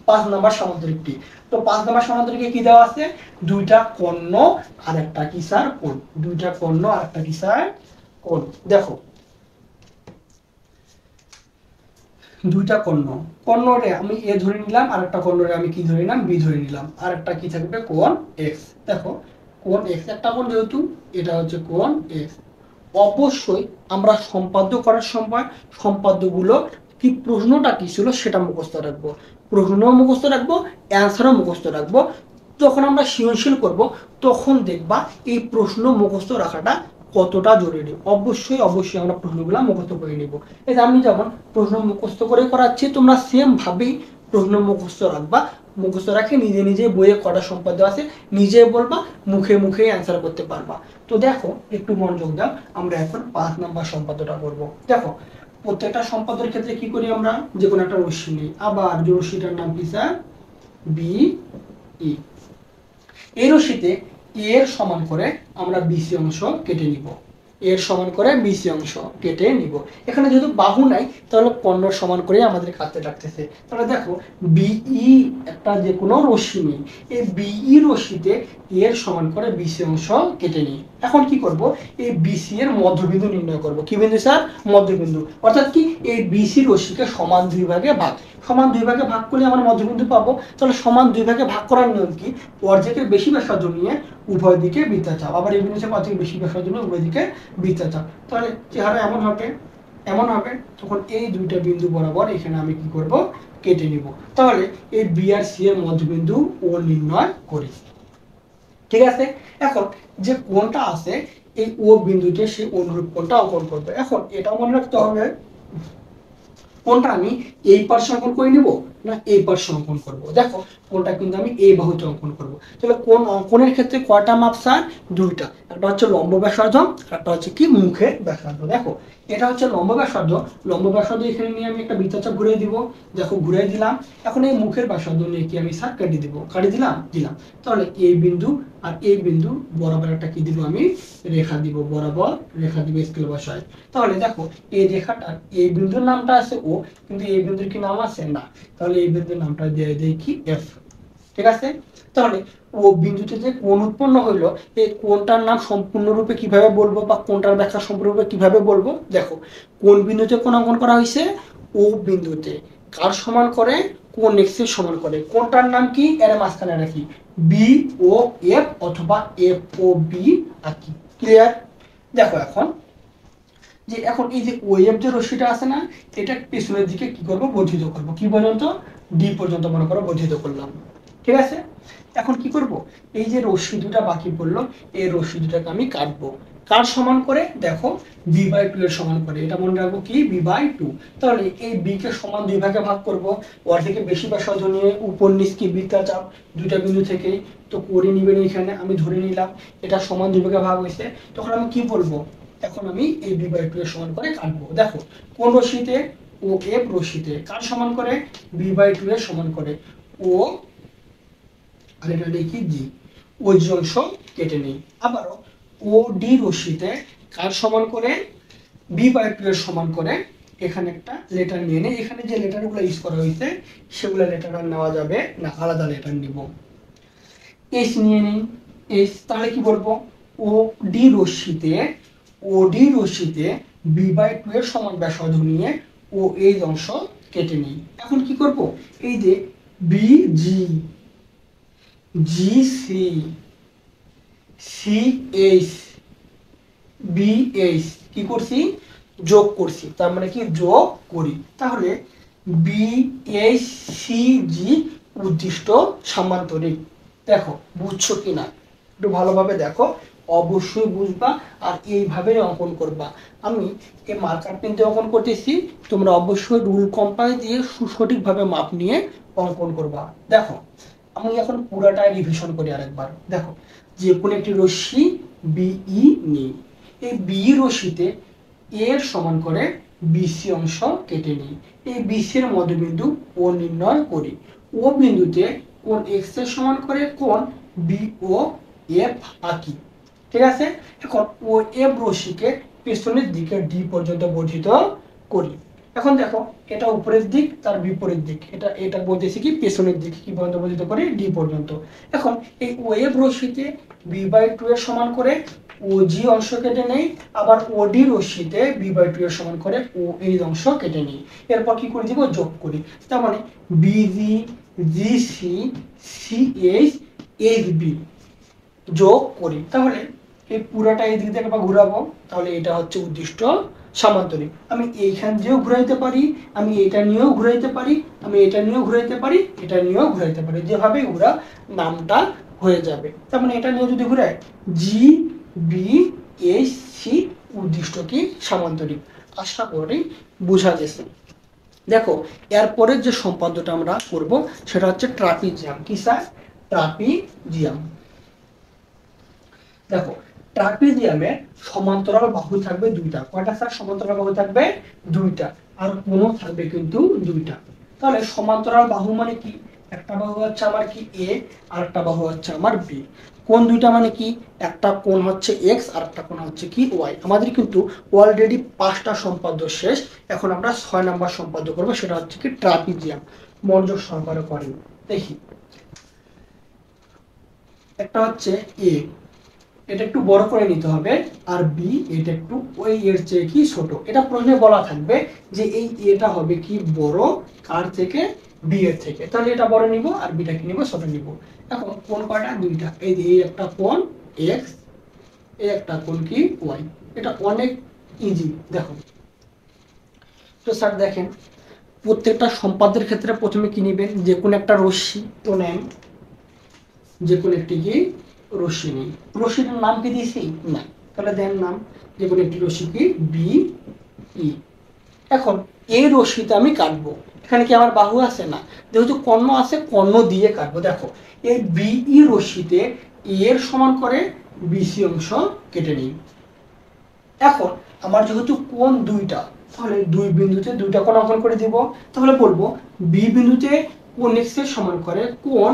5 নাম্বার সমান্তরিকটি। তো 5 নাম্বার সমান্তরিকে কি দেওয়া আছে, দুইটা কর্ণ আর একটা কি স্যার কোণ, দুইটা কর্ণ আর একটা কি স্যার কোণ। দেখো দুইটা কর্ণ, কর্ণরে আমি এ ধরে নিলাম, আর একটা কর্ণরে আমি কি ধরে নিলাম, বি ধরে নিলাম, আর একটা কি থাকবে কোণ এক্স। দেখো কোণ এক্স একটা কোণ, যেহেতু এটা হচ্ছে কোণ এক্স। অবশ্যই আমরা সম্পাদ্য করার সময় সম্পাদ্যগুলো কি প্রশ্নটা কি ছিল সেটা মুখস্থ রাখবো, প্রশ্নও মুখস্থ রাখবো, অ্যান্সারও মুখস্থ রাখবো। যখন আমরা সৃজনশীল করব তখন দেখবা এই প্রশ্ন মুখস্থ রাখাটা কতটা জরুরি। অবশ্যই অবশ্যই আমরা প্রশ্নগুলো মুখস্থ করে নিব। এই যে আমি যেমন প্রশ্ন মুখস্থ করে করাচ্ছি, তোমরা সেম ভাবেই প্রশ্ন মুখস্থ রাখবা। মুখস্থ রাখে নিজে নিজে বইয়ে কটা সম্পাদ্য আছে নিজে বলবা, মুখে মুখে অ্যান্সার করতে পারবা। তো দেখো একটু মনোযোগ দাও, আমরা এখন 5 নাম্বার সম্পাদ্যটা করব। দেখো প্রত্যেকটা সম্পাদ্যের ক্ষেত্রে কি করি, আমরা যে কোনো একটা রশ্মি নিই, আবার যে রশ্মিটার নাম কি স্যার, বি ই। এই রশ্মিতে এর সমান করে আমরা বিসি অংশ কেটে নিব, এর সমান করে বিসি অংশ কেটে নিব। এখানে যেহেতু বাহু নাই, তাহলে কর্ণ সমান করে আমাদের কাটতে লাগতেছে। তাহলে দেখো বিই একটা যে কোনো রশ্মি নেই, এই বিই রশ্মিতে এর সমান করে বিসি অংশ কেটে নিই। এখন কি করব, এই বিসি এর মধ্যবিন্দু নির্ণয় করব। কি বিন্দু স্যার, মধ্যবিন্দু। অর্থাৎ কি এই বিসি রশ্মিকে সমান 2 ভাগে ভাগ, সমান 2 ভাগে ভাগ করলে আমরা মধ্যবিন্দু পাবো। তাহলে সমান 2 ভাগে ভাগ করার নিয়ম কি, অর্ধেকের বেশি ব্যাসার্ধ নিয়ে উভয় দিকে বৃত্তচাপ, আবার এই বিন্দু থেকে অর্ধেকের বেশি ব্যাসার্ধ নিয়ে উভয় দিকে বৃত্তচাপ। তাহলে চেহারা এমন হবে, এমন হবে। তখন এই দুইটা বিন্দু বরাবর এখানে আমি কি করব, কেটে নিব। তাহলে এই বি আর সি এর মধ্যবিন্দু ও নির্ণয় করি। ঠিক আছে, এখন যে কোণটা আছে এই ও বিন্দুতে সেই অনুরূপ কোণটা অঙ্কন করবে। এখন এটা মনে রাখতে হবে, কোনটা আমি এই পার্শ্বে অঙ্কন করে নিব না এই পার্শ্বে অঙ্কন করব। দেখো কোনটা কিন্তু আমি এই বাহুতে অঙ্কন করব। তাহলে কোন অঙ্কনের ক্ষেত্রে কয়টা মাপ স্যার, দুইটা, একটা হচ্ছে লম্ব ব্যাসার্ধ, একটা হচ্ছে কি মুখের ব্যাসার্ধ। দেখো এটা হচ্ছে লম্ব ব্যাসার্ধ, লম্ব ব্যাসার্ধ এখানে নিয়ে আমি একটা বৃত্তচাপ ঘুরিয়ে দিব। দেখো ঘুরিয়ে দিলাম। এখন এই মুখের ব্যাসার্ধ নিয়ে কি আমি স্যার কেটে দিব, কাটে দিলাম, দিলাম। তাহলে এই বিন্দু আর এই বিন্দু বরাবর একটা কি দিব, আমি রেখা দিব, বরাবর রেখা দিব স্কেল বসায়। তাহলে দেখো এই রেখাটার এই বিন্দুর নামটা আছে ও, কিন্তু এই বিন্দুর কি নাম আছে না, তাহলে এই বিন্দুর নামটা দিয়ে দেই কি এফ। ঠিক আছে, তাহলে ও বিন্দুতে যে কোণ উৎপন্ন হইলো, এই কোণটার নাম সম্পূর্ণরূপে কিভাবে বলবো বা কোণটার ব্যাখ্যা সম্পূর্ণরূপে কিভাবে বলবো। দেখো কোন বিন্দুতে কোণ অঙ্কন করা হয়েছে, ও বিন্দুতে, কার সমান করে, কোণ এক্স এর সমান করে। কোণটার নাম কি, এর মাঝখানে রাখি বি ও এফ অথবা এফ ও বি আঁকি। ক্লিয়ার। দেখো এখন যে এখন এই যে ওয়েভ যে রশ্মিটা আছে না, এটা পেছনের দিকে কি করব, বর্ধিত করব। কি পর্যন্ত, ডি পর্যন্ত মনে করো বর্ধিত করলাম। ঠিক আছে, এখন কি করব, এই যে রশ্মি দুটা বাকি পড়লো, এই রশ্মি দুটাকে আমি কাটবো। কার সমান করে? দেখো b/2 এর সমান করে। এটা মনে রাখবো কি b/2। তাহলে এই b কে সমান দুই ভাগে ভাগ করব। অর্ধেকে বেশি ব্যাসার্ধ নিয়ে উপর নিচ কি বৃত্তাচাপ দুইটা বিন্দু থেকেই তো করে নিবেন। এখানে আমি ধরে নিলাম এটা সমান দুই ভাগে ভাগ হয়েছে। তখন আমি কি বলবো? এখন আমি এই b/2 এর সমান করে কাটবো। দেখো কোন রশ্মিতে? ও এফ রশ্মিতে কার সমান করে? b/2 এর সমান করে। ও আর এটা লিখি জি, ওই যে অংশ কেটে নেই। আবারও ও ডি রশ্মিতে কার সমান করে? b/2 এর সমান করে। এখানে একটা লেটার নিয়ে নেই। এখানে যে লেটারগুলো ইউজ করা হয়েছে সেগুলো লেটার আর নেওয়া যাবে না, আলাদা লেটার নিব। এস নিয়ে নেই। এস তাহলে কি বলবো? ও ডি রশ্মিতে b/2 এর সমান ব্যাসার্ধ নিয়ে ও এই অংশ কেটে নেই। এখন কি করব? এই যে বিজি, জিসি, সিএইচ, বিএইচ কি করছি? যোগ করছি। তার মানে কি যোগ করি। তাহলে বিএইচসিজি উদ্দিষ্ট সামান্তরিক। দেখো বুঝছো কিনা একটু ভালোভাবে দেখো, অবশ্যই বুঝবা আর এইভাবে অঙ্কন করবা। আমি এই মার্কার পেন দিয়ে অঙ্কন করতেছি, তোমরা অবশ্যই রুল কম্পাস দিয়ে সুসঠিকভাবে মাপ নিয়ে অঙ্কন করবা। দেখো আমি এখন পুরাটাই রিভিশন করি আরেকবার। দেখো যে কোনো একটি রশ্মি বিই নিই। এই বিই রশ্মিতে এর সমান করে বিসি অংশ কেটে নিই। এই বিসি এর মধ্যবিন্দু ও নির্ণয় করি। ও বিন্দুতে কোণ এক্স এর সমান করে কোণ বিও এফ আঁকি। ঠিক আছে? এখন ও এফ রশ্মিকে পেছনের দিকে ডি পর্যন্ত বর্ধিত করি। এখন দেখো এটা উপরের দিক, তার বিপরীত দিক। এটা বলতেছি কি পেছনের দিক কি পর্যন্ত বর্ধিত করি? ডি পর্যন্ত। এখন এই ওয়েভ রশ্মিতে b/2 এর সমান করে ওজি অংশ কেটে নেই, আবার ওডি রশ্মিতে b/2 এর সমান করে ও এই অংশ কেটে নেই। এরপর কি করে দিব? যোগ করি। তার মানে বিজি, জিসি, সিএইচ, এইচবি যোগ করি। তাহলে এই পুরোটা এই দিক থেকে ঘুরাবো। তাহলে এটা হচ্ছে উদ্দিষ্ট সামান্তরিক। আমি এইখান দিয়েও ঘুরাইতে পারি, আমি এটা নিয়েও ঘুরাইতে পারি, আমি এটা নিয়েও ঘুরাইতে পারি, এটা নিয়েও ঘুরাইতে পারি। যেভাবে ঘুরা নামটা হয়ে যাবে। তার মানে এটা নিয়ে যদি ঘুরাই জি বি এইচ সি উদ্দিষ্ট কি সামান্তরিক। আশা করি বোঝা গেছে। দেখো এরপরের যে সম্পাদ্যটা আমরা করব সেটা হচ্ছে ট্রাপিজিয়াম। কি স্যার? ট্রাপিজিয়াম। দেখো ট্রাপিজিয়ামের সমান্তরাল বাহু থাকবে দুইটা। কয়টা স্যার সমান্তরাল বাহু থাকবে? দুইটা। আর কোণ থাকবে কিন্তু দুইটা। তাহলে সমান্তরাল বাহু মানে কি? একটা বাহু হচ্ছে আমার কি এ, আর একটা বাহু হচ্ছে আমার বি। কোণ দুইটা মানে কি? একটা কোণ হচ্ছে এক্স আর একটা কোণ হচ্ছে কি ওয়াই। আমাদের কিন্তু অলরেডি 5টা সম্পাদ্য শেষ। এখন আমরা 6 নাম্বার সম্পাদ্য করব, সেটা হচ্ছে কি ট্রাপিজিয়াম। মনোযোগ সহকারে করেন। দেখি একটা হচ্ছে এ, এটা একটু বড় করে নিতে হবে, আর বি এটা একটু ওই এর চেয়ে কি ছোট। এটা প্রশ্নে বলা থাকবে যে এই এটা হবে কি বড় কার থেকে? বি এর থেকে। তাহলে এটা বড় নিব আর বিটা কি নিব? ছোট নিব। এখন কোণ কয়টা? দুইটা। এই যে এই একটা কোণ এক্স, এই একটা কোণ কি ওয়াই। এটা অনেক ইজি। দেখো তো স্যার দেখেন প্রত্যেকটা সম্পাদ্যের ক্ষেত্রে প্রথমে কি নেবেন? যে কোনো একটা রশ্মি তো নেন, যে কোনো একটি কি রশ্মি নেই। রশ্মিটার নাম কি দিয়েছি? না। তাহলে দেন নাম যে কোনো একটি রশ্মি কি বি ই। এখন এই রশ্মিতে আমি কাটবো। এখানে কি আমার বাহু আছে? না। যেহেতু কর্ণ আছে কর্ণ দিয়ে কাটবো। দেখো এই বিই রশ্মিতে এর সমান করে বিসি অংশ কেটে নিই। এখন আমার যেহেতু কোণ দুইটা, তাহলে দুই বিন্দুতে দুইটা কোণ অঙ্কন করে দিব। তাহলে বলবো বি বিন্দুতে কোণ এক্স এর সমান করে কোণ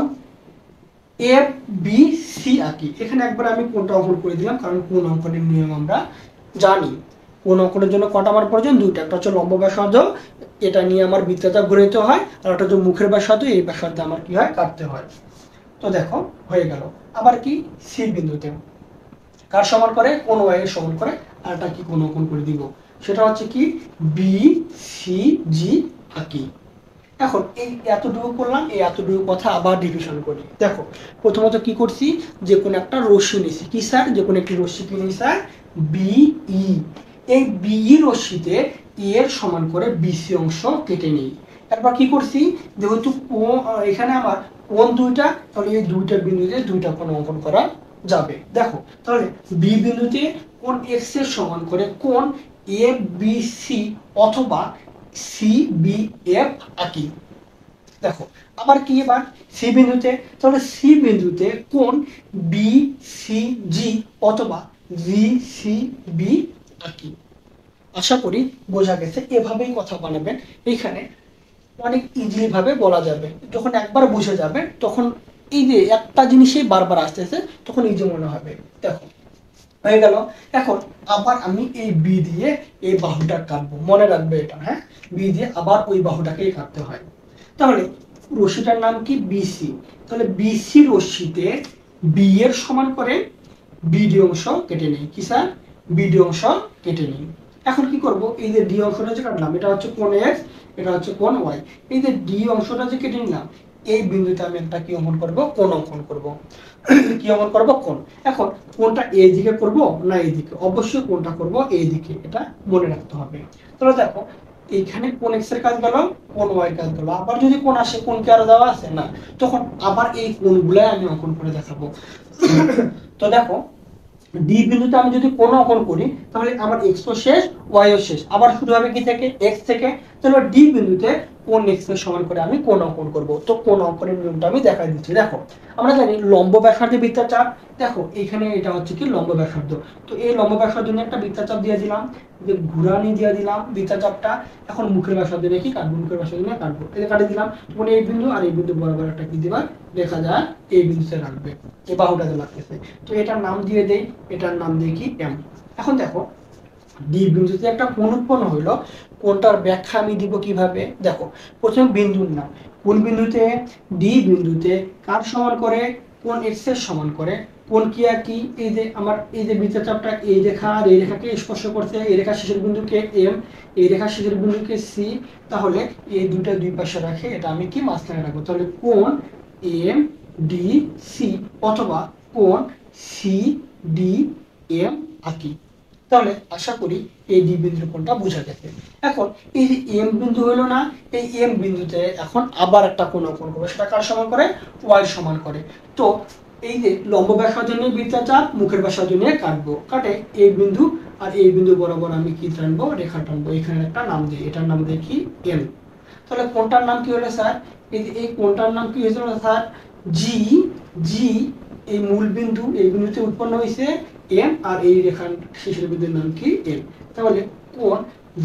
এফ বি সি আঁকি। এখানে একবার আমি কোণটা অঙ্কন করে দিলাম, কারণ কোণ অঙ্কনের নিয়ম আমরা জানি। কোণ অঙ্কনের জন্য কটা আমার প্রয়োজন? দুইটা। একটা হচ্ছে লম্ব ব্যাসার্ধ, এটা নিয়ে আমার বৃত্তাচাপ ঘুরাইতে হয়, আর একটা হচ্ছে মুখের ব্যাসার্ধ, এই ব্যাসার্ধে আমার কি হয়? কাটতে হয়। তো দেখো হয়ে গেল। আবার কি সি বিন্দুতে কার সমান করে? কোণ ওয়াই এর সমান করে। আর একটা কি কোণ অঙ্কন করে দিব, সেটা হচ্ছে কি বি সি জি আঁকি। এখন এই এতটুকু করলাম, এই এতটুকু কথা আবার রিভিশন করি। দেখো প্রথমত কি করছি? যে কোনো একটা রশ্মি নিছি। কি স্যার? যে কোনো একটি রশ্মি কি নিই স্যার? বিই। এই বিই রশ্মিতে এর সমান করে বিসি অংশ কেটে নিই। তারপর কি করছি? যেহেতু এখানে আমার কোণ দুইটা, তাহলে এই দুইটা বিন্দুতে দুইটা কোণ অঙ্কন করা যাবে। দেখো তাহলে বি বিন্দুতে কোণ এক্স এর সমান করে কোণ এ বি সি অথবা সি বি এফ আঁকি। দেখো আবার কি এবার সি বিন্দুতে, তাহলে সি বিন্দুতে কোণ বি সি জি অথবা জি সি বি আঁকি। আশা করি বোঝা গেছে। এভাবেই কথা বানাবেন, এইখানে অনেক ইজিলি ভাবে বলা যাবে। যখন একবার বুঝে যাবে তখন এই যে একটা জিনিসই বারবার আসতেছে তখন ইজি মনে হবে। দেখো হয়ে গেল। এখন আবার আমি এই বি দিয়ে এই বাহুটা কাটবো, মনে রাখবে এটা, হ্যাঁ, বি দিয়ে আবার ওই বাহুটাকেই কাটতে হয়। তাহলে রশ্মিটার নাম কি বিসি, তাহলে বিসি রশ্মিতে বি এর সমান করে বিডি অংশ কেটে নেই। কি স্যার? বিডি অংশ কেটে নেই। এখন কি করব, এই যে ডি অংশটা যে কাটলাম এটা হচ্ছে কোণ এক্স, এটা হচ্ছে কোণ ওয়াই, এই যে ডি অংশটা যে কেটে নিলাম এই বিন্দুতে আমি একটা কি অঙ্কন করব, কোণ অঙ্কন করব। কি অঙ্কন করব? কোণ। এখন কোণটা এই দিকে করব না এই দিকে? অবশ্যই কোণটা করব এই দিকে, এটা মনে রাখতে হবে। তাহলে দেখো এইখানে কোণ এক্স এর কাজ গেল, কোণ ওয়াই এর কাজ গেল। আবার যদি কোণ আসে, কোণ কি আর দেওয়া আছে না, তখন আবার এই কোণগুলাই আমি অঙ্কন করে দেখাবো। তো দেখো ডি বিন্দুতে আমি যদি কোণ অঙ্কন করি তাহলে আমার এক্স তো শেষ, ওয়াই ও শেষ, আবার শুরু হবে কি থেকে? এক্স থেকে। তাহলে ডি বিন্দুতে কোণ এক্স এর সমান করে আমি কোণ অঙ্কন করব। তো কোণ অঙ্কনের নিয়মটা আমি দেখাই দিচ্ছি। দেখো আমরা জানি লম্ব ব্যাসার্ধে বৃত্তচাপ। দেখো এখানে এটা হচ্ছে কি লম্ব ব্যাসার্ধ, তো এই লম্ব ব্যাসার্ধ নিয়ে একটা বৃত্তচাপ দিয়ে দিলাম, যে ঘুরানি দিয়ে দিলাম বৃত্তচাপটা। এখন মুখের ব্যাসার্ধ নিয়ে কি কাটবো? মুখের ব্যাসার্ধ নিয়ে কাটবো, এটা কাটে দিলাম। তখন এই বিন্দু আর এই বিন্দু বরাবর একটা কি দিবা, দেখা যায় এই বিন্দুতে রাখবে, এই বাহুটাতে লাগতেছে। তো এটার নাম দিয়ে দেই, এটার নাম দিয়ে কি এম। এখন দেখো ডি বিন্দুতে একটা কোণ উৎপন্ন হইলো, কোণটার ব্যাখ্যা আমি দিব কিভাবে? দেখো প্রথমে বিন্দুর নাম, কোন বিন্দুতে? ডি বিন্দুতে কার সমান করে? কোণ এক্স এর সমান করে। কোণ কি আর কি? এই যে আমার এই যে বৃত্তচাপটা এই রেখা আর এই রেখাকে স্পর্শ করছে, এই রেখার শেষের বিন্দুকে এম, এই রেখার শেষের বিন্দুকে সি। তাহলে এই দুইটা দুই পাশে রাখে এটা আমি কি মাঝখানে রাখবো। তাহলে কোণ এম ডি সি অথবা কোণ সি ডি এম আঁকি। তাহলে আশা করি এই ডি বিন্দুর কোণটা বোঝা গেছে। এখন এই যে এম বিন্দু হলো না, এই এম বিন্দুতে এখন আবার একটা কোণ অঙ্কন করবো, সেটা কার সমান করে? ওয়াই সমান করে। তো এই যে লম্ব ব্যাসার্ধ নিয়ে বৃত্তচাপ, মুখের ব্যাসার্ধ নিয়ে কাটবো, কাটে এই বিন্দু আর এই বিন্দু বরাবর আমি কি টানবো? রেখা টানবো। এখানে একটা নাম দিই, এটার নাম দিই কি এম। তাহলে কোণটার নাম কি হলো স্যার? এই যে এই কোণটার নাম কি হয়েছিল স্যার? জি। জি এই মূল বিন্দু, এই বিন্দুতে উৎপন্ন হয়েছে এম, আর এই রেখার শেষের বিন্দুর নাম কি এম। তাহলে কোণ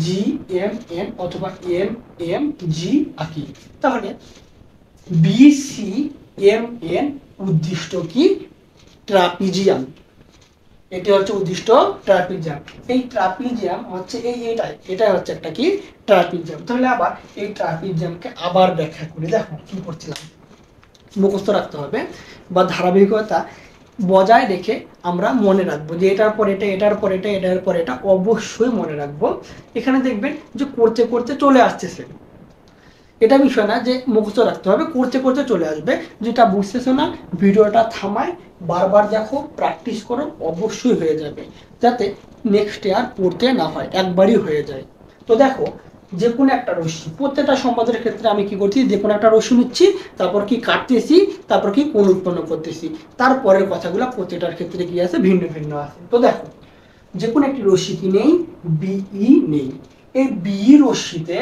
জি এম এন অথবা এম এম জি আঁকি। তাহলে বি সি এম এন উদ্দিষ্ট কি? ট্রাপিজিয়াম। এটি হচ্ছে উদ্দিষ্ট ট্রাপিজিয়াম। এই ট্রাপিজিয়াম হচ্ছে এটাই হচ্ছে একটা কি? ট্রাপিজিয়াম। তাহলে আবার এই ট্রাপিজিয়ামকে আবার ব্যাখ্যা করি। দেখো কি করছিলাম, মুখস্থ রাখতে হবে বা ধারাবাহিকতা বজায় রেখে আমরা মনে রাখবো যে এটার পর এটা, এটার পর এটা, এটার পর এটা, অবশ্যই মনে রাখবো। এখানে দেখবেন যে করতে করতে চলে আসতেছে, এটা বিষয় না যে মুখস্থ রাখতে হবে, করতে করতে চলে আসবে। যেটা বুঝতেছো না ভিডিওটা থামায় বারবার দেখো, প্র্যাকটিস করো, অবশ্যই হয়ে যাবে, যাতে নেক্সট আর পড়তে না হয়, একবারই হয়ে যায়। তো দেখো যে কোনো একটা রশ্মি, প্রত্যেকটা সম্পাদনের ক্ষেত্রে আমি কি করছি, যে কোনো একটা রশ্মি নিচ্ছি, তারপর কি কাটতেছি, তারপর কি কোণ উৎপন্ন করতেছি, তারপরের কথাগুলো প্রত্যেকটার ক্ষেত্রে কি আছে, ভিন্ন ভিন্ন আছে। তো দেখো যে কোনো একটি রশ্মি কি নেই, বিই নেই। এই বিই রশ্মিতে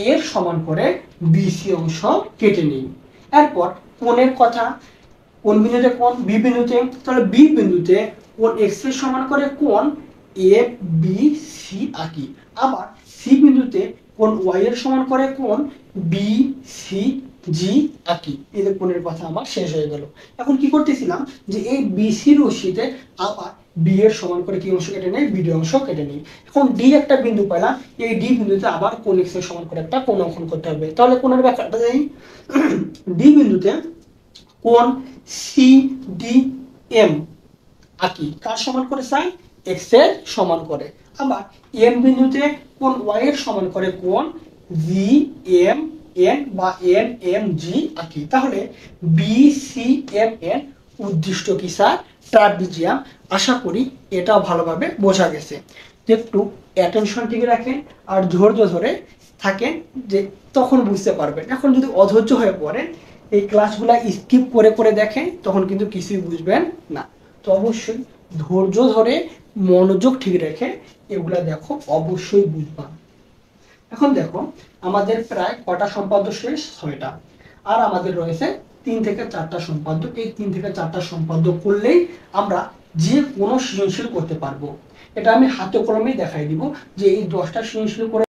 এর সমান করে বিসি অংশ কেটে নেই। এরপর কোণের কথা, কোন বিন্দুতে কোণ? বি বিন্দুতে। তাহলে বি বিন্দুতে কোণ এক্স এর সমান করে কোণ এ বি সি আঁকি। আবার সি বিন্দুতে কোণ ওয়াই এর সমান করে কোণ বি সি জি আঁকি। এই যে কোণের কথা আমার শেষ হয়ে গেল। এখন কি করতেছিলাম যে এই বিসি রশ্মিতে আবার বি এর সমান করে কি অংশ কেটে নেই? বিডি অংশ কেটে নেই। এখন ডি একটা বিন্দু পেলাম, এই ডি বিন্দুতে আবার কোণ এক্স এর সমান করে একটা কোণ অঙ্কন করতে হবে। তাহলে কোণের ব্যাখ্যাটা দেই। ডি বিন্দুতে কোণ সি ডি এম আঁকি, কার সমান করে স্যার? এক্স এর সমান করে। আবার এম বিন্দুতে কোণ ওয়াই এর সমান করে কোণ জি এম এন বা এন এম জি আঁকি। তাহলে বি সি এম এন উদ্দিষ্ট কি স্যার? ট্রাপিজিয়াম। আশা করি এটাও ভালোভাবে বোঝা গেছে। একটু অ্যাটেনশন ঠিক রাখেন আর ধৈর্য ধরে থাকেন, যে তখন বুঝতে পারবেন। এখন যদি অধৈর্য হয়ে পড়েন, এই ক্লাসগুলা স্কিপ করে করে দেখেন, তখন কিন্তু কিছুই বুঝবেন না। তো অবশ্যই ধৈর্য ধরে মনোযোগ ঠিক রেখে এগুলা দেখো, অবশ্যই বুঝবা। এখন দেখো আমাদের প্রায় কটা সম্পাদ্য শেষ? 6টা। আর আমাদের রয়েছে 3 থেকে 4টা সম্পাদ্য। এই 3 থেকে 4টা সম্পাদ্য করলেই আমরা যে কোনো সৃজনশীল করতে পারবো। এটা আমি হাতে কলমেই দেখাই দিব যে এই 10টা সৃজনশীল করে